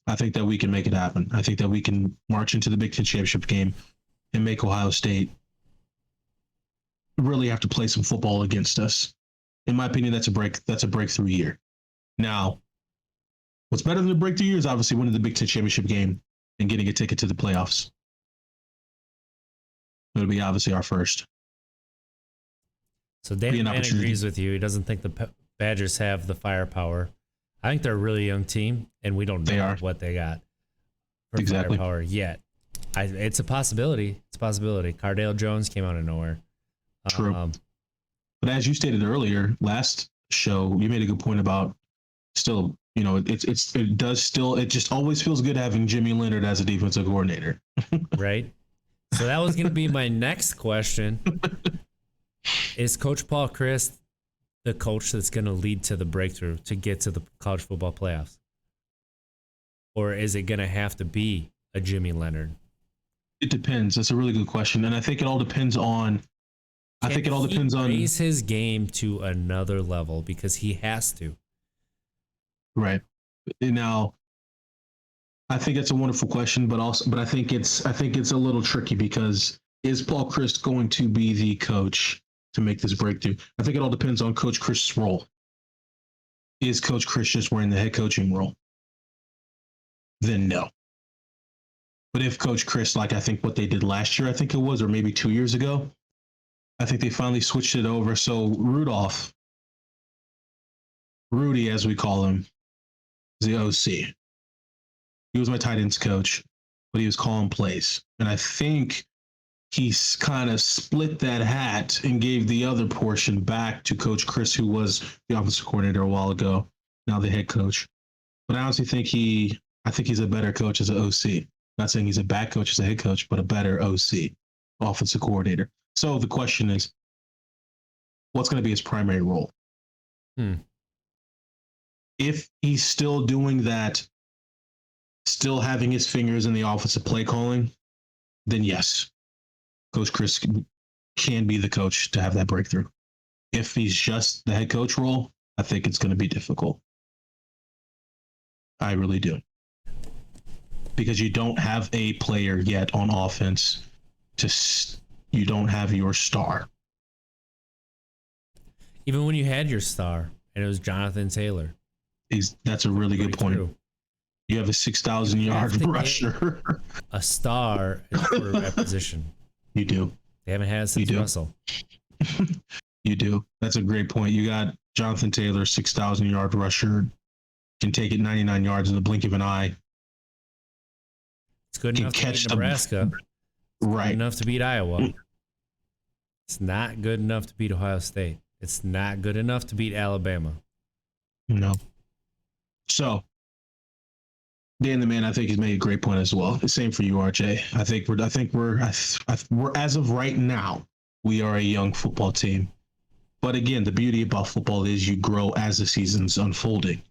I think that we can make it happen. I think that we can march into the Big Ten championship game and make Ohio State really have to play some football against us. In my opinion, that's a breakthrough year. Now, what's better than a breakthrough year is obviously winning the Big Ten championship game and getting a ticket to the playoffs. It'll be obviously our first. So Dan agrees with you. He doesn't think the Badgers have the firepower. I think they're a really young team, and we don't know what they got for firepower yet. It's a possibility. It's a possibility. Cardale Jones came out of nowhere. True. But as you stated earlier, last show, you made a good point about still, it just always feels good having Jimmy Leonard as a defensive coordinator. Right. So that was going to be my next question. Is Coach Paul Chryst the coach that's going to lead to the breakthrough to get to the college football playoffs? Or is it going to have to be a Jimmy Leonard? It depends. That's a really good question. And I think it all depends on raise his game to another level because he has to. Right. Now, I think it's a wonderful question, but I think it's a little tricky because is Paul Chryst going to be the coach to make this breakthrough? I think it all depends on Coach Chryst's role. Is Coach Chryst just wearing the head coaching role? Then no. But if Coach Chryst, like I think what they did last year, I think it was, or maybe 2 years ago, I think they finally switched it over. So Rudy, as we call him, is the OC. He was my tight ends coach, but he was calling plays. And I think he's kind of split that hat and gave the other portion back to Coach Chryst, who was the offensive coordinator a while ago, now the head coach. But I honestly think he's a better coach as an OC. Not saying he's a bad coach as a head coach, but a better OC, offensive coordinator. So the question is, what's going to be his primary role? If he's still doing that, still having his fingers in the offensive play calling, then yes, Coach Chryst can be the coach to have that breakthrough. If he's just the head coach role, I think it's going to be difficult. I really do. Because you don't have a player yet on offense you don't have your star. Even when you had your star, and it was Jonathan Taylor. That's a really good point. You have a 6,000-yard rusher. A star in the quarterback position. You do. They haven't had it since Russell. You do. That's a great point. You got Jonathan Taylor, 6,000-yard rusher, can take it 99 yards in the blink of an eye. It's good can enough to catch beat them. Nebraska. It's Right. good enough to beat Iowa. It's not good enough to beat Ohio State. It's not good enough to beat Alabama. No. So, Dan the man, I think he's made a great point as well. The same for you, RJ. I think we're as of right now, we are a young football team. But again, the beauty about football is you grow as the season's unfolding.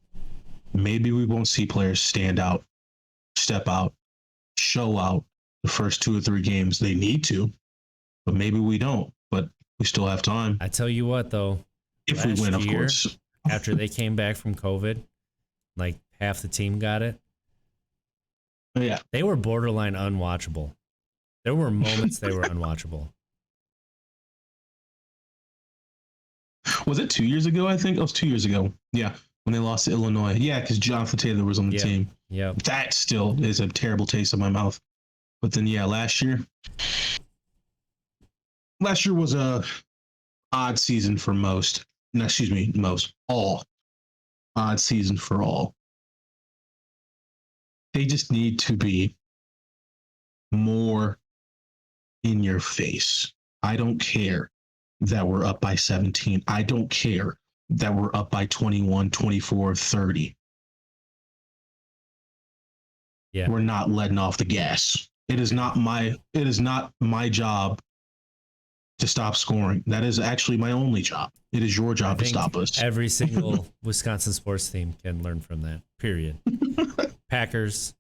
Maybe we won't see players stand out, step out, show out the first 2 or 3 games they need to, but maybe we don't. But we still have time. I tell you what, though, If we win, of course. After they came back from COVID, like half the team got it. Yeah. They were borderline unwatchable. There were moments they were unwatchable. Was it 2 years ago, I think? It was 2 years ago. Yeah, when they lost to Illinois. Yeah, because Jonathan Taylor was on the team. Yeah. That still is a terrible taste in my mouth. But then, yeah, last year was a odd season for most. No, excuse me, all. Odd season for all. They just need to be more in your face. I don't care that we're up by 17. I don't care that we're up by 21, 24, 30. Yeah. We're not letting off the gas. It is not my job to stop scoring. That is actually my only job. It is your job to stop us. Every single Wisconsin sports team can learn from that. Period. Packers.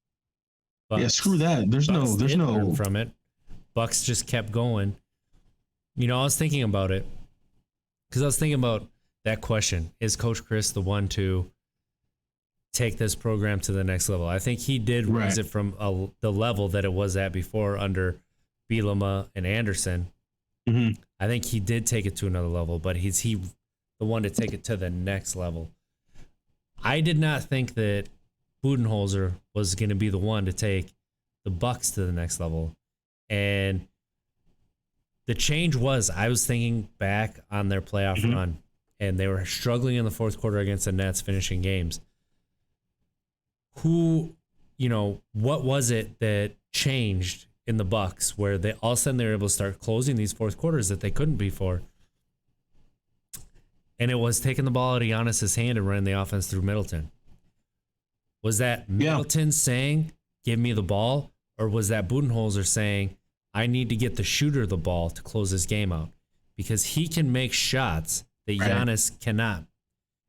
Bucks, yeah, screw that. There's no learn from it. Bucks just kept going. You know, I was thinking about it because I was thinking about that question. Is Coach Chris the one to take this program to the next level? I think he did raise it from the level that it was at before under Bielema and Anderson. Mm-hmm. I think he did take it to another level, but he's the one to take it to the next level. I did not think that Budenholzer was going to be the one to take the Bucks to the next level. And the change was, I was thinking back on their playoff run, and they were struggling in the fourth quarter against the Nets, finishing games. What was it that changed in the Bucks where they all of a sudden they were able to start closing these fourth quarters that they couldn't before? And it was taking the ball out of Giannis's hand and running the offense through Middleton. Was that Middleton saying, give me the ball? Or was that Budenholzer saying, I need to get the shooter the ball to close this game out? Because he can make shots that Giannis cannot.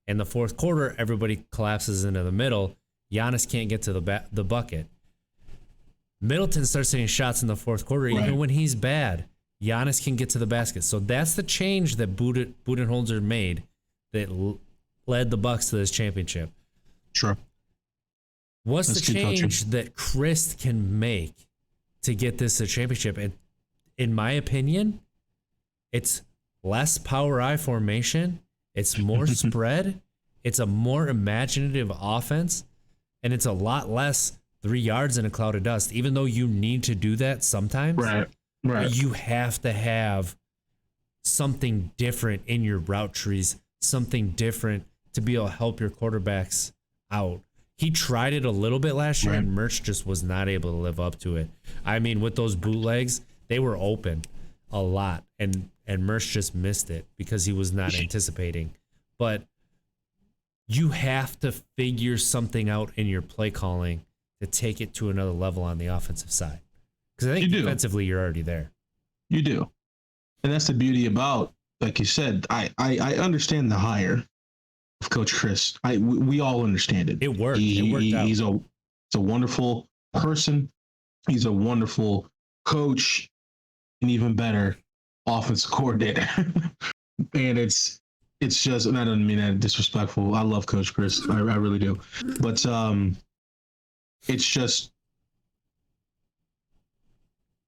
In the fourth quarter, everybody collapses into the middle. Giannis can't get to the bucket. Middleton starts hitting shots in the fourth quarter, even when he's bad. Giannis can get to the basket. So that's the change that Budenholzer made that led the Bucks to this championship. Sure. What's the change that Chris can make to get this a championship? And in my opinion, it's less power I formation. It's more spread. It's a more imaginative offense. And it's a lot less 3 yards in a cloud of dust, even though you need to do that sometimes. Right. You have to have something different in your route trees, something different to be able to help your quarterbacks out. He tried it a little bit last year, and Merch just was not able to live up to it. I mean, with those bootlegs, they were open a lot, and Merch just missed it because he was not anticipating. But you have to figure something out in your play calling to take it to another level on the offensive side. Because I think defensively, you're already there. You do. And that's the beauty about, like you said, I understand the hire of Coach Chris. We all understand it. It worked. It worked out. He's a wonderful person. He's a wonderful coach, and even better, offensive coordinator. And it's just, and I don't mean that disrespectful. I love Coach Chris. I really do. But it's just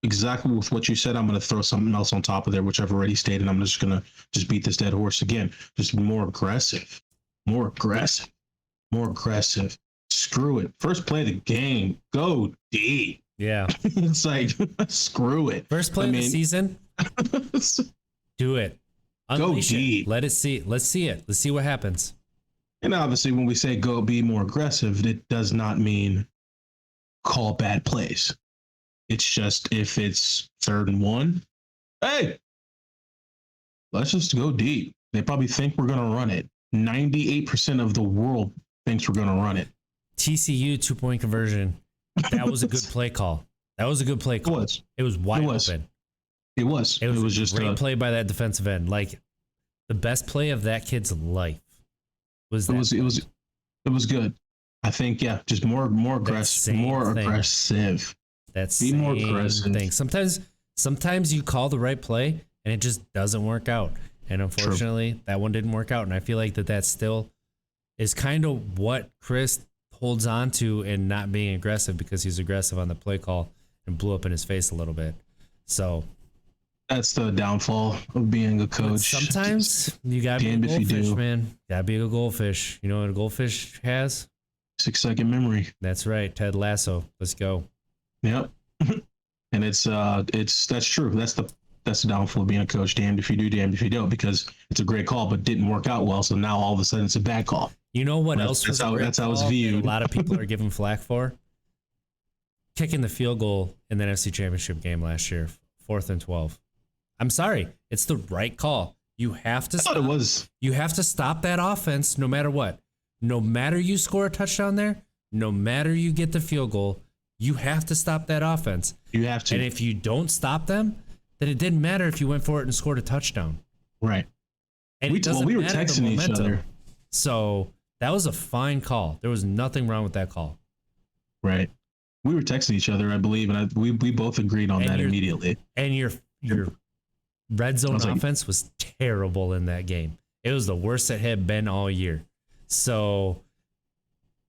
exactly with what you said. I'm going to throw something else on top of there, which I've already stated. I'm just going to beat this dead horse again. Just more aggressive. Screw it. First play of the game. Go deep. Yeah. It's like, screw it. First play of the season. Do it. Unleash go deep. Let it see. Let's see it. Let's see what happens. And obviously, when we say go be more aggressive, it does not mean call bad plays. It's just if it's 3rd and 1, hey, let's just go deep. They probably think we're going to run it. 98% of the world thinks we're going to run it. TCU 2-point conversion. That was a good play call. That was a good play call. It was wide open. It was. It was just a great play by that defensive end. Like the best play of that kid's life was that. It was good. I think just more aggressive, aggressive. That's be more aggressive. Thing. Sometimes you call the right play and it just doesn't work out. And unfortunately, that one didn't work out. And I feel like that still is kind of what Chris holds on to in not being aggressive, because he's aggressive on the play call and blew up in his face a little bit. So that's the downfall of being a coach. Sometimes you gotta be a goldfish, man. Gotta be a goldfish. You know what a goldfish has? 6-second memory. That's right. Ted Lasso. Let's go. Yep. And that's true. That's the downfall of being a coach. Damned if you do, damned if you don't, because it's a great call, but didn't work out well. So now all of a sudden it's a bad call. You know what else? That's how it's viewed. A lot of people are giving flack for kicking the field goal in the NFC Championship game last year, 4th and 12. I'm sorry, it's the right call. You have to. I thought it was. You have to stop that offense, no matter what. No matter you score a touchdown there, no matter you get the field goal, you have to stop that offense. You have to. And if you don't stop them, then it didn't matter if you went for it and scored a touchdown. Right. And we were texting each other. So that was a fine call. There was nothing wrong with that call. Right. We were texting each other, I believe, and we both agreed on that immediately. And your red zone offense was terrible in that game. It was the worst it had been all year. So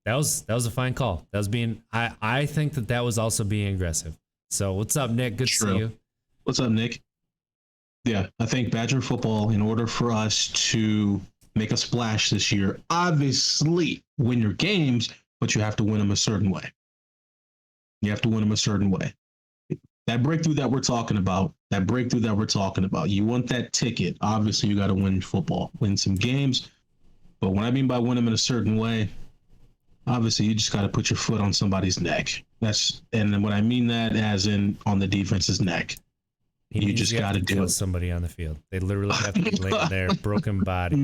that was a fine call. That was being. I think that was also being aggressive. So what's up, Nick? Good to see you. What's up, Nick? Yeah, I think Badger football, in order for us to make a splash this year, obviously win your games, but you have to win them a certain way. You have to win them a certain way. That breakthrough that we're talking about, you want that ticket. Obviously, you got to win football, win some games. But what I mean by win them in a certain way, obviously, you just got to put your foot on somebody's neck. And when I mean that, as in on the defense's neck. You just got to do it. Somebody on the field. They literally have to be laying there, broken body,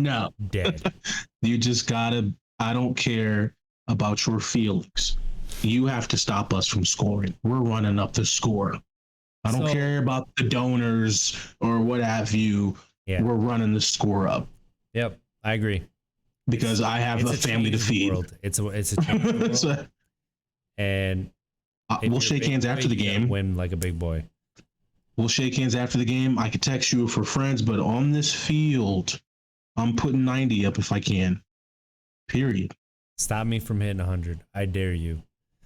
dead. You just got to. I don't care about your feelings. You have to stop us from scoring. We're running up the score. I don't care about the donors or what have you. Yeah. We're running the score up. Yep, I agree. Because I have a family to feed. It's a world. And we'll shake hands after the game. Win like a big boy. We'll shake hands after the game. I could text you for friends, but on this field, I'm putting 90 up if I can. Period. Stop me from hitting 100. I dare you.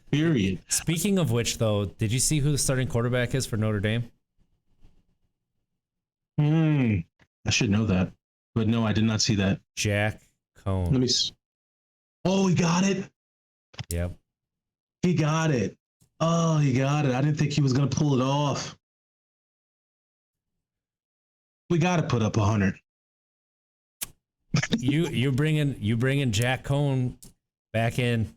Period. Speaking of which, though, did you see who the starting quarterback is for Notre Dame? I should know that. But no, I did not see that. Jack Cohn. Let me see. Oh, he got it? Yep. He got it. Oh, he got it. I didn't think he was going to pull it off. We got to put up 100. you bringing Jack Cohn back in.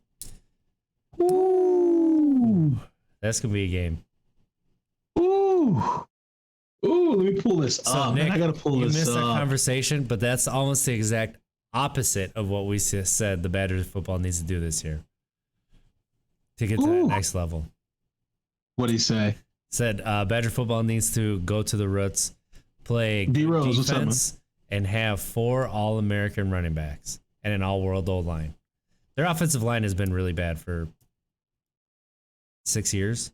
Ooh, that's gonna be a game. Ooh, let me pull this up. Nick, I gotta pull this up. You missed that conversation, but that's almost the exact opposite of what we said the Badgers football needs to do this year to get to that next level. What did he say? Said Badger football needs to go to the roots, play defense, and have 4 All-American running backs and an All-World O-line. Their offensive line has been really bad for 6 years.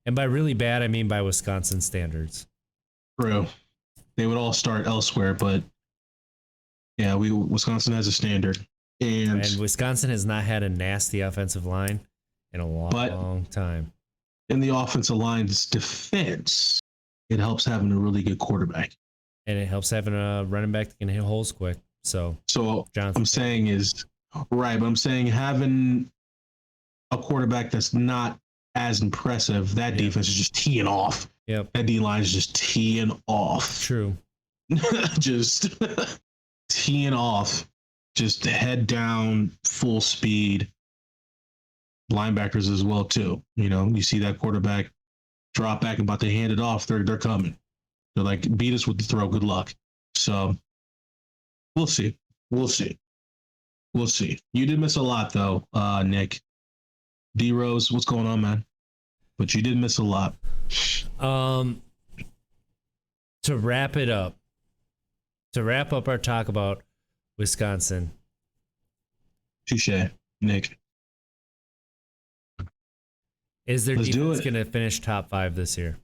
And by really bad, I mean by Wisconsin standards. True. They would all start elsewhere, but yeah, Wisconsin has a standard. And Wisconsin has not had a nasty offensive line in a long time. In the offensive line's defense, it helps having a really good quarterback. And it helps having a running back that can hit holes quick. So I'm saying having a quarterback that's not as impressive, that defense is just teeing off. Yep. That D-line is just teeing off. True. Just teeing off. Just head down, full speed. linebackers as well too. You know, you see that quarterback drop back and about to hand it off. They're coming. They're like, beat us with the throw. Good luck. So we'll see. We'll see. We'll see. You did miss a lot though, Nick. D Rose, what's going on, man? But you did miss a lot. To wrap up our talk about Wisconsin. Touche, Nick. Is their defense going to finish top 5 this year?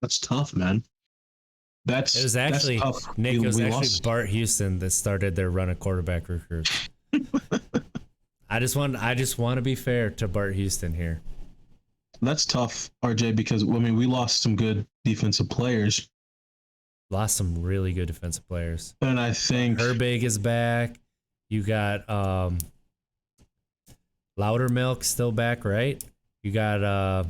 That's tough, man. That's it was actually tough. Nick. It was actually lost. Bart Houston that started their run of quarterback recruits. I just want to be fair to Bart Houston here. That's tough, RJ, because I mean we lost some good defensive players. Lost some really good defensive players. And I think Herbig is back. You got Loudermilk still back, right? You got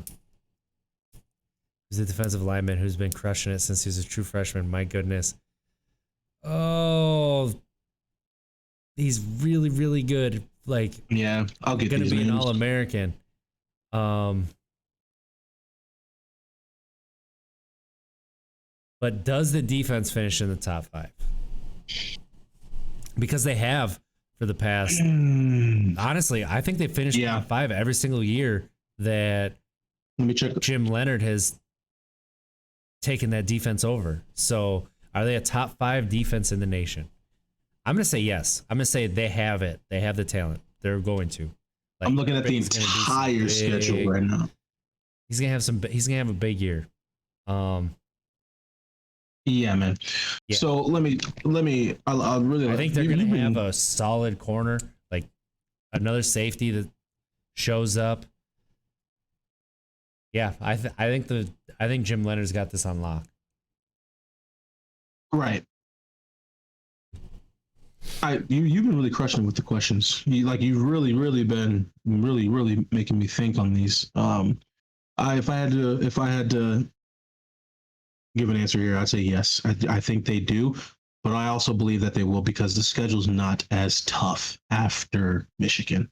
who's the defensive lineman who's been crushing it since he was a true freshman. My goodness. Oh, he's really, really good. Like, yeah, I'll get going to be names. an All-American. But does the defense finish in the top 5? Because they have for the past. Honestly, I think they finished top 5 every single year that Let me check. Jim Leonard has taken that defense over. So are they a top 5 defense in the nation? I'm going to say yes. I'm going to say they have it. They have the talent. They're going to. Like, I'm looking at the entire schedule right now. He's going to have a big year. Yeah, man. Yeah. So let me. I'll really. I think they're going to have a solid corner, like another safety that shows up. Yeah, I think Jim Leonard's got this on lock. Right. You've been really crushing with the questions. You've really been really making me think on these. If I had to give an answer here, I'd say yes. I think they do, but I also believe that they will because the schedule's not as tough after Michigan.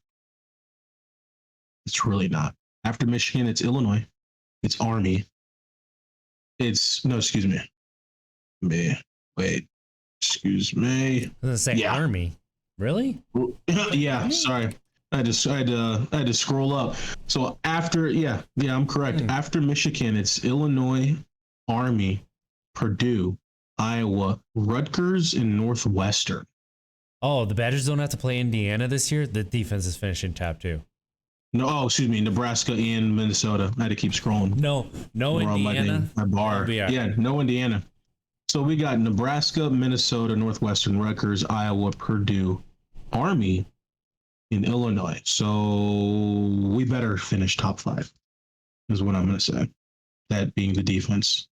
It's really not. After Michigan, it's Illinois, it's Army. Excuse me. Excuse me. I was gonna say Army. Really? Yeah. Sorry. I had to scroll up. So after, I'm correct. After Michigan, it's Illinois, Army, Purdue, Iowa, Rutgers, and Northwestern. Oh, the Badgers don't have to play Indiana this year. The defense is finishing top 2. No, excuse me, Nebraska and Minnesota. I had to keep scrolling. No Indiana. My bar. Yeah, no Indiana. So we got Nebraska, Minnesota, Northwestern, Rutgers, Iowa, Purdue, Army, and Illinois. So we better finish top 5, is what I'm going to say. That being the defense.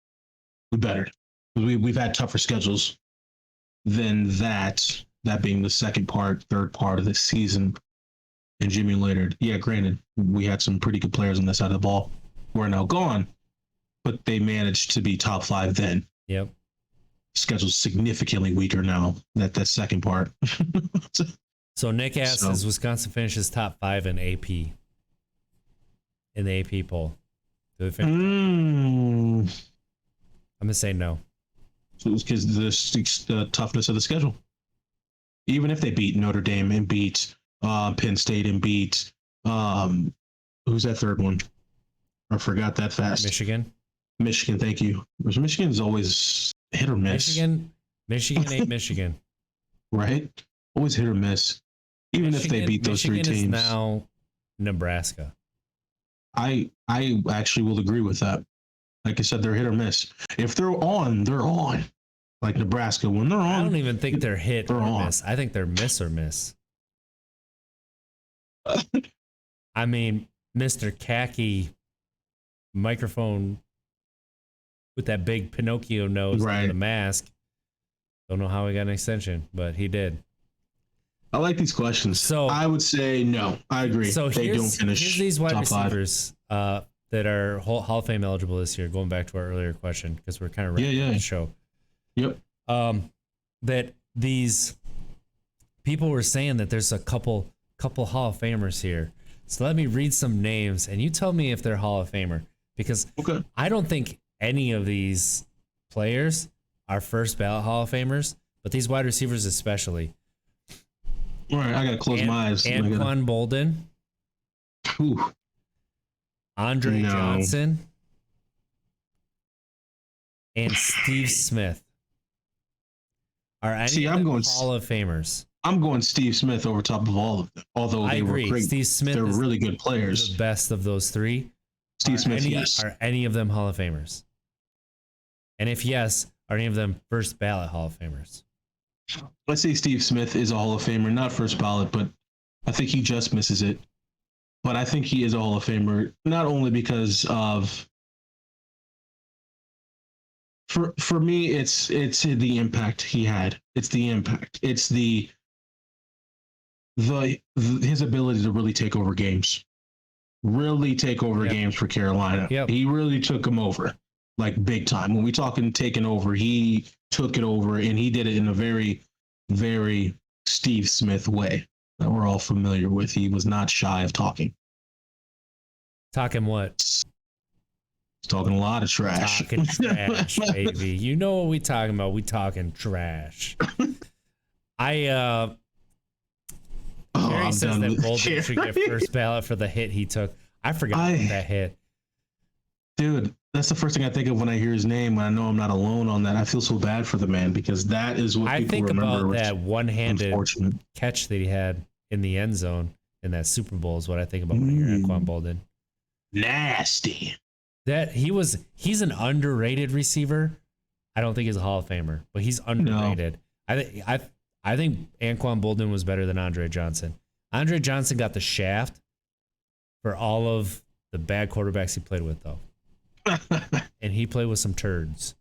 We better. We've had tougher schedules than that being the third part of the season. And Jimmy Leonard, granted, we had some pretty good players on this side of the ball who are now gone, but they managed to be top 5 then. Yep. Schedule's significantly weaker now, that second part. So Nick asks, is Wisconsin finishes top 5 in AP? In the AP poll. Do they finish? I'm going to say no. So it's because the toughness of the schedule. Even if they beat Notre Dame and beat Penn State and beat who's that third one? I forgot that fast. Michigan, thank you. Michigan's always hit or miss. Michigan ain't Michigan. Right? Always hit or miss. Even if they beat those 3 teams. Michigan is now Nebraska. I actually will agree with that. Like I said, they're hit or miss. If they're on, they're on. Like Nebraska, when they're on. I don't even think they're hit or miss. I think they're miss or miss. I mean, Mr. Khaki microphone with that big Pinocchio nose and the mask. Don't know how he got an extension, but he did. I like these questions. So I would say no. I agree. So they don't finish. Here's these wide top receivers that are Hall of Fame eligible this year. Going back to our earlier question because we're kind of wrapping up the show. Yep. That these people were saying that there's a couple Hall of Famers here. So let me read some names, and you tell me if they're Hall of Famer, because Okay. I don't think any of these players are first ballot Hall of Famers, but these wide receivers especially. All right, I gotta close my eyes. Anquan Bolden, Ooh, Andre No. Johnson, and Steve Smith are any See, of I'm them going- Hall of Famers. I'm going Steve Smith over top of all of them. Although I they were agree. great, Steve Smith they're is really good the players. best of those three. Steve Smith, yes. Are any of them Hall of Famers? And if yes, are any of them first ballot Hall of Famers? I say Steve Smith is a Hall of Famer, not first ballot, but I think he just misses it. But I think he is a Hall of Famer, not only because of for me, it's the impact he had. It's the impact. It's the his ability to really take over games. Really take over Yep. games for Carolina. Yep. He really took them over, like big time. When we talking taking over, he took it over, and he did it in a very, very Steve Smith way that we're all familiar with. He was not shy of talking. Talking what? He's talking a lot of trash. Talking trash, baby. You know what we talking about. We talking trash. Gary I'm says done that with Bolden should get Gary. first ballot for the hit he took. I forgot about that hit. Dude, that's the first thing I think of when I hear his name. And I know I'm not alone on that. I feel so bad for the man because that is what I people think remember. about that one-handed Unfortunate. catch that he had in the end zone in that Super Bowl is what I think about when I hear Anquan Bolden. Nasty. He's an underrated receiver. I don't think he's a Hall of Famer, but he's underrated. I think Anquan Bolden was better than Andre Johnson. Andre Johnson got the shaft for all of the bad quarterbacks he played with, though. And he played with some turds.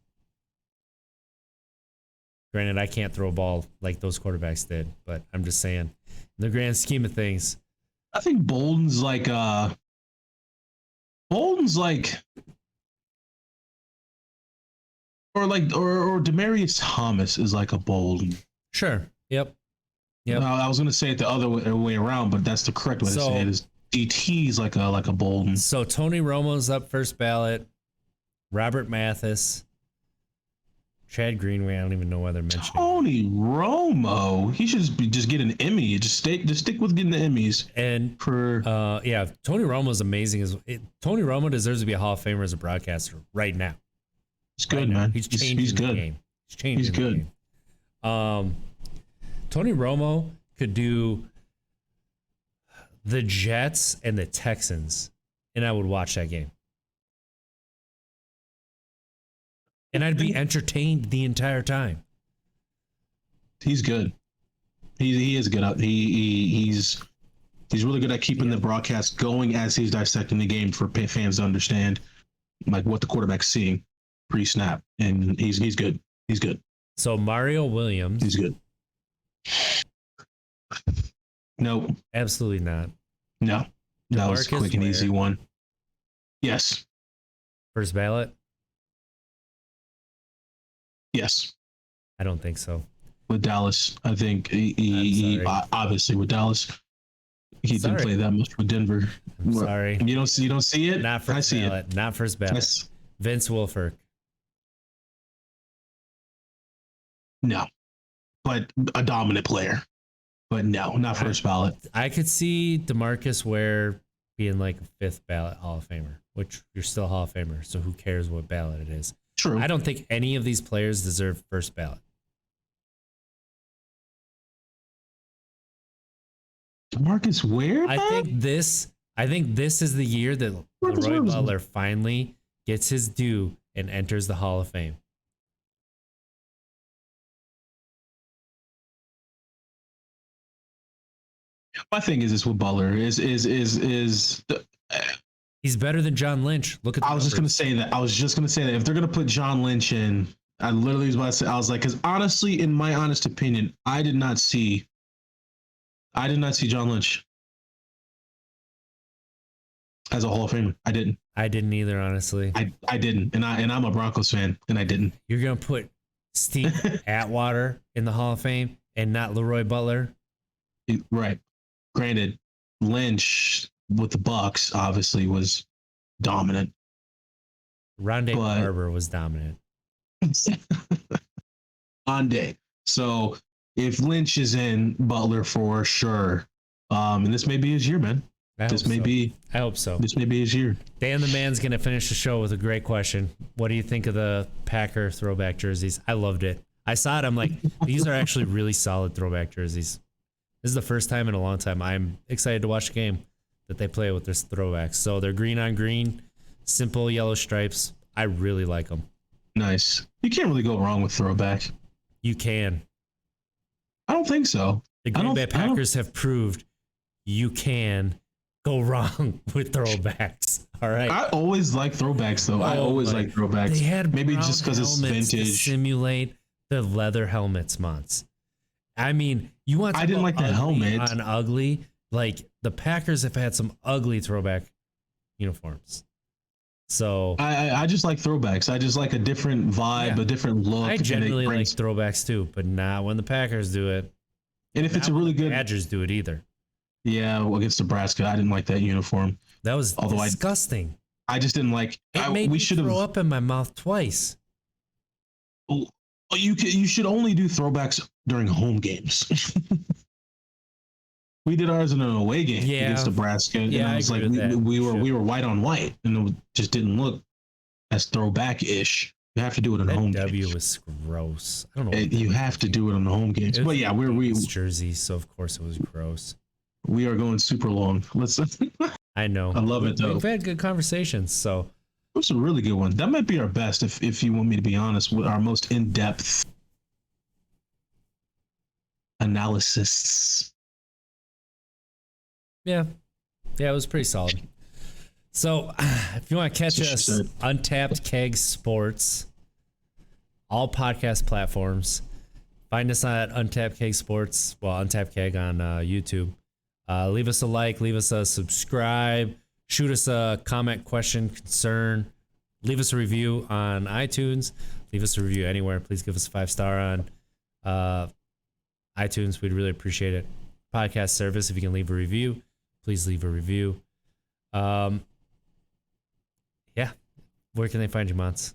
Granted, I can't throw a ball like those quarterbacks did, but I'm just saying, in the grand scheme of things. I think Bolden's like or Demaryius Thomas is like a Bolden. Sure. Yep. I was gonna say it the other way around, but that's the correct way to say it. Is DT's like a Bolden. So Tony Romo's up first ballot. Robert Mathis, Chad Greenway. I don't even know why they're mentioning Tony Romo. He should just get an Emmy. Just stick with getting the Emmys. And for Tony Romo's amazing. Tony Romo deserves to be a Hall of Famer as a broadcaster right now. He's good, man. He's changing he's the good. game. He's changing He's the good. game. Tony Romo could do the Jets and the Texans, and I would watch that game. And I'd be entertained the entire time. He's good. He is good. He's really good at keeping the broadcast going as he's dissecting the game for fans to understand like what the quarterback's seeing pre-snap, and he's good. He's good. So Mario Williams. He's good. No. Absolutely not. No. That was a DeMarcus quick and Ware. easy one. Yes. First ballot? Yes. I don't think so. With Dallas, I think he obviously with Dallas, he didn't play that much with Denver. I'm sorry. You don't see it? Not first I see ballot. it. Not first ballot. Yes. Vince Wilfork. No. But a dominant player. But no, not first ballot. I could see DeMarcus Ware being like a fifth ballot Hall of Famer, which you're still Hall of Famer, so who cares what ballot it is? True. I don't think any of these players deserve first ballot. DeMarcus Ware? I think this is the year that Leroy Butler finally gets his due and enters the Hall of Fame. My thing is this with Butler is he's better than John Lynch. Look at the I was just gonna say that. I was just gonna say that if they're gonna put John Lynch in, I literally was about to say, I was like, because honestly, in my honest opinion, I did not see John Lynch as a Hall of Famer. I didn't either, honestly. I didn't, and I'm a Broncos fan, and I didn't. You're gonna put Steve Atwater in the Hall of Fame and not Leroy Butler. Right. Granted, Lynch with the Bucks obviously was dominant. Rondé Barber was dominant. Ande. So if Lynch is in, Butler for sure. And this may be his year, man. I hope so. This may be his year. Dan the Man's going to finish the show with a great question. What do you think of the Packer throwback jerseys? I loved it. I saw it. I'm like, these are actually really solid throwback jerseys. This is the first time in a long time I'm excited to watch a game that they play with their throwbacks. So they're green on green, simple yellow stripes. I really like them. Nice. You can't really go wrong with throwback. You can. I don't think so. The Green Bay Packers have proved you can go wrong with throwbacks. All right. I always like throwbacks, though. I always like throwbacks. They had maybe just because it's vintage. To simulate the leather helmets, Mons. I mean, you want? I didn't like the helmet on ugly. Like the Packers have had some ugly throwback uniforms. So I just like throwbacks. I just like a different vibe, a different look. I generally like throwbacks too, but not when the Packers do it. And if it's a really good, Badgers do it either. Yeah, against Nebraska, I didn't like that uniform. That was disgusting. I just didn't like. It made me throw up in my mouth twice. Oh, you should only do throwbacks during home games. We did ours in an away game against Nebraska. Yeah, and it was like we were white on white, and it just didn't look as throwback-ish. You have to do it in a home game. W was gross. I don't know. You have to do it on the home games. But yeah, we jersey, so of course it was gross. We are going super long. Let's. I know. I love it though. We've had good conversations, so it was a really good one. That might be our best, if you want me to be honest, with our most in-depth analysis. Yeah, it was pretty solid. So, if you want to catch us, Untapped Keg Sports, all podcast platforms. Find us at Untapped Keg Sports, Untapped Keg on YouTube. Leave us a like, leave us a subscribe, shoot us a comment, question, concern. Leave us a review on iTunes. Leave us a review anywhere. Please give us a 5-star on iTunes. We'd really appreciate it. Podcast service, if you can leave a review, please leave a review. Where can they find you, Mons?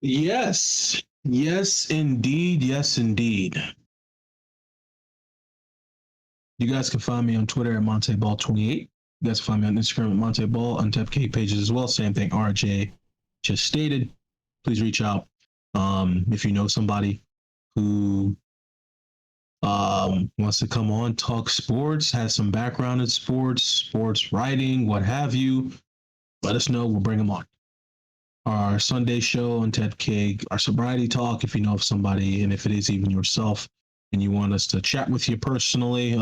Yes, indeed. You guys can find me on Twitter at MonteBall28. You guys can find me on Instagram at MonteBall, Untapped Keg pages as well. Same thing RJ just stated. Please reach out if you know somebody who wants to come on, talk sports, has some background in sports writing, what have you. Let us know. We'll bring them on. Our Sunday show, Untapped Keg, our sobriety talk, if you know of somebody, and if it is even yourself, and you want us to chat with you personally,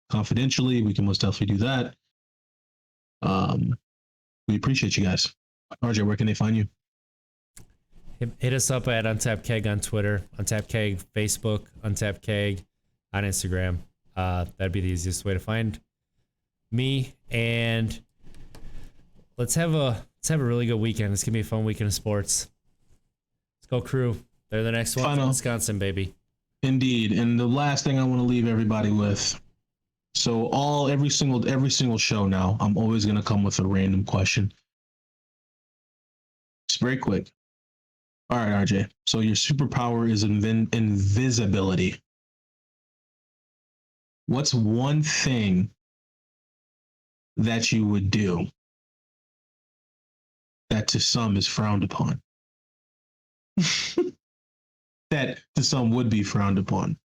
confidentially, we can most definitely do that. We appreciate you guys. RJ, where can they find you? Hit us up at Untapped Keg on Twitter, Untapped Keg Facebook, Untapped Keg on Instagram. That'd be the easiest way to find me. And let's have a really good weekend. It's gonna be a fun weekend of sports. Let's go, Crew. They're the next one. Wisconsin, baby. Indeed. And the last thing I want to leave everybody with. So every single show now, I'm always gonna come with a random question. It's very quick. All right, RJ. So your superpower is invisibility. What's one thing that you would do that to some is frowned upon? That to some would be frowned upon.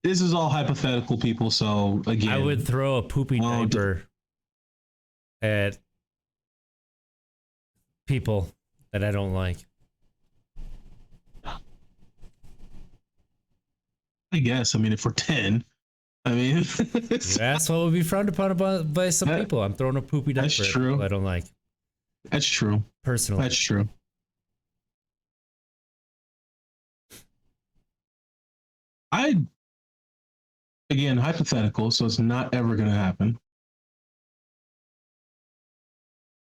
This is all hypothetical, people. So again, I would throw a poopy diaper at people that I don't like. I guess. I mean, if we're 10, I mean, that's what would be frowned upon by some people. I'm throwing a poopy diaper at people I don't like. That's true. Personally. That's true. Again, hypothetical, so it's not ever going to happen.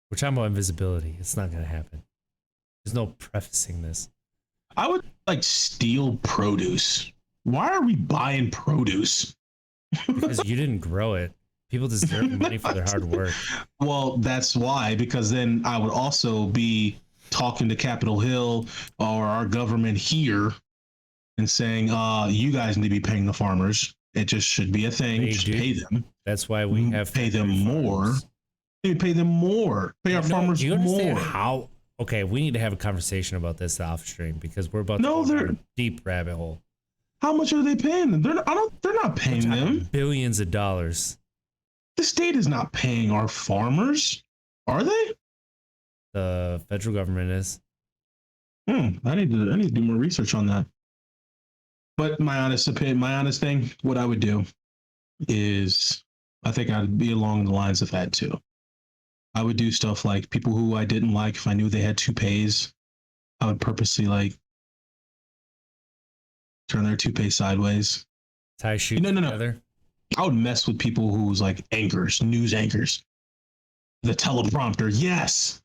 We're talking about invisibility. It's not going to happen. There's no prefacing this. I would like steal produce. Why are we buying produce? Because you didn't grow it. People deserve money for their hard work. Well, that's why, because then I would also be talking to Capitol Hill or our government here and saying, you guys need to be paying the farmers. It just should be a thing. They Just do. pay them. That's why we have pay them factory more. farms. You pay them more. Pay our farmers do you understand more. how? Okay, we need to have a conversation about this off stream because we're about to go down a deep rabbit hole. How much are they paying them? They're not paying them. Billions of dollars. The state is not paying our farmers, are they? The federal government is. I need to do more research on that. But my honest opinion, my honest thing, what I would do is, I think I'd be along the lines of that too. I would do stuff like people who I didn't like. If I knew they had toupees, I would purposely like turn their toupee sideways. Tie shoes together. I would mess with people who's like anchors, news anchors. The teleprompter, yes,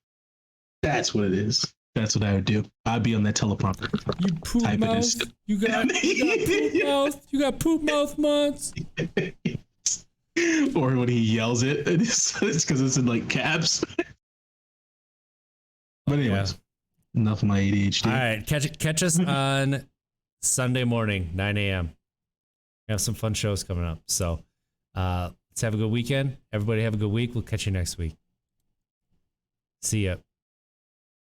that's what it is. That's what I would do. I'd be on that teleprompter. You poop mouth. You got poop mouth. You got poop mouth months. Or when he yells it's because it's in like caps. But anyways, enough of my ADHD. All right, catch us on Sunday morning, 9 a.m. We have some fun shows coming up. So let's have a good weekend. Everybody have a good week. We'll catch you next week. See ya.